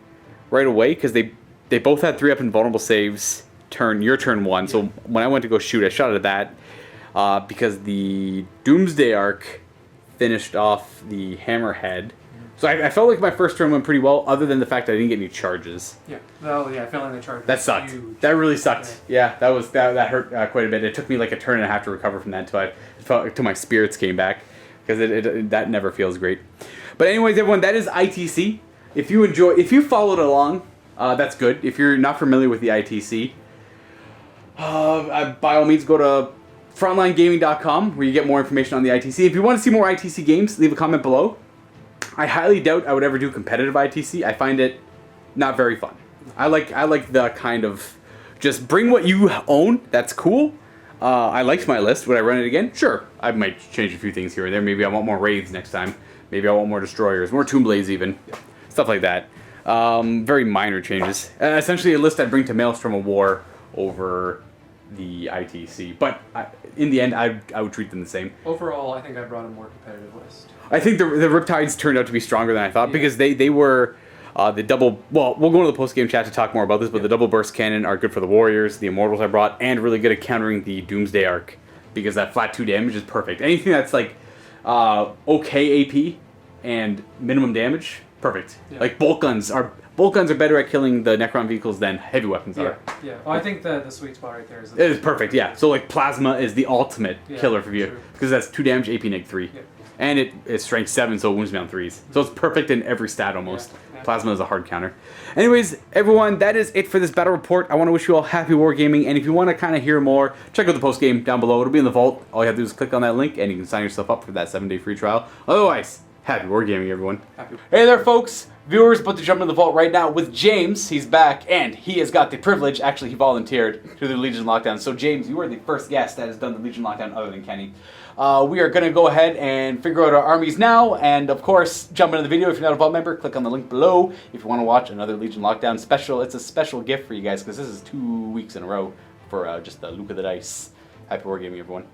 right away because they both had 3-up invulnerable saves your turn 1. So when I went to go shoot, I shot at that because the Doomsday Arc finished off the Hammerhead. So I felt like my first turn went pretty well, other than the fact that I didn't get any charges. Yeah, well, yeah, failing the charge. That sucked. Huge. That really sucked. Yeah, that hurt quite a bit. It took me like a turn and a half to recover from that until my spirits came back, because that never feels great. But anyways, everyone, that is ITC. If you followed along, that's good. If you're not familiar with the ITC, by all means go to frontlinegaming.com where you get more information on the ITC. If you want to see more ITC games, leave a comment below. I highly doubt I would ever do competitive ITC. I find it not very fun. I like the kind of just bring what you own. That's cool. I liked my list. Would I run it again? Sure. I might change a few things here and there. Maybe I want more raids next time. Maybe I want more destroyers, more tomb blades even. Stuff like that. Very minor changes. Essentially a list I'd bring to Maelstrom of War over the ITC. But in the end, I would treat them the same. Overall, I think I brought a more competitive list. I think the Riptides turned out to be stronger than I thought because they were the double... Well, we'll go into the post-game chat to talk more about this, but the double burst cannon are good for the Warriors, the Immortals I brought, and really good at countering the Doomsday Arc because that flat 2 damage is perfect. Anything that's like okay AP and minimum damage, perfect. Yeah. Like bolt guns are better at killing the Necron vehicles than heavy weapons are. Yeah. Well, I think the sweet spot right there is... It is perfect, yeah. So like Plasma is the ultimate killer for you because that's 2 damage, AP neg 3. Yeah. And it's strength 7, so it wounds me on 3s. So it's perfect in every stat almost. Yeah. Plasma is a hard counter. Anyways, everyone, that is it for this battle report. I want to wish you all happy wargaming, and if you want to kind of hear more, check out the post game down below. It'll be in the vault. All you have to do is click on that link, and you can sign yourself up for that 7-day free trial. Otherwise, happy wargaming, everyone. Hey there, folks. Viewers, about to jump in the vault right now with James. He's back, and he has got the privilege. Actually, he volunteered to do the Legion Lockdown. So, James, you are the first guest that has done the Legion Lockdown other than Kenny. We are going to go ahead and figure out our armies now, and of course, jump into the video. If you're not a vault member, click on the link below if you want to watch another Legion Lockdown special. It's a special gift for you guys, because this is 2 weeks in a row for just the Luka the Dice. Happy wargaming, everyone.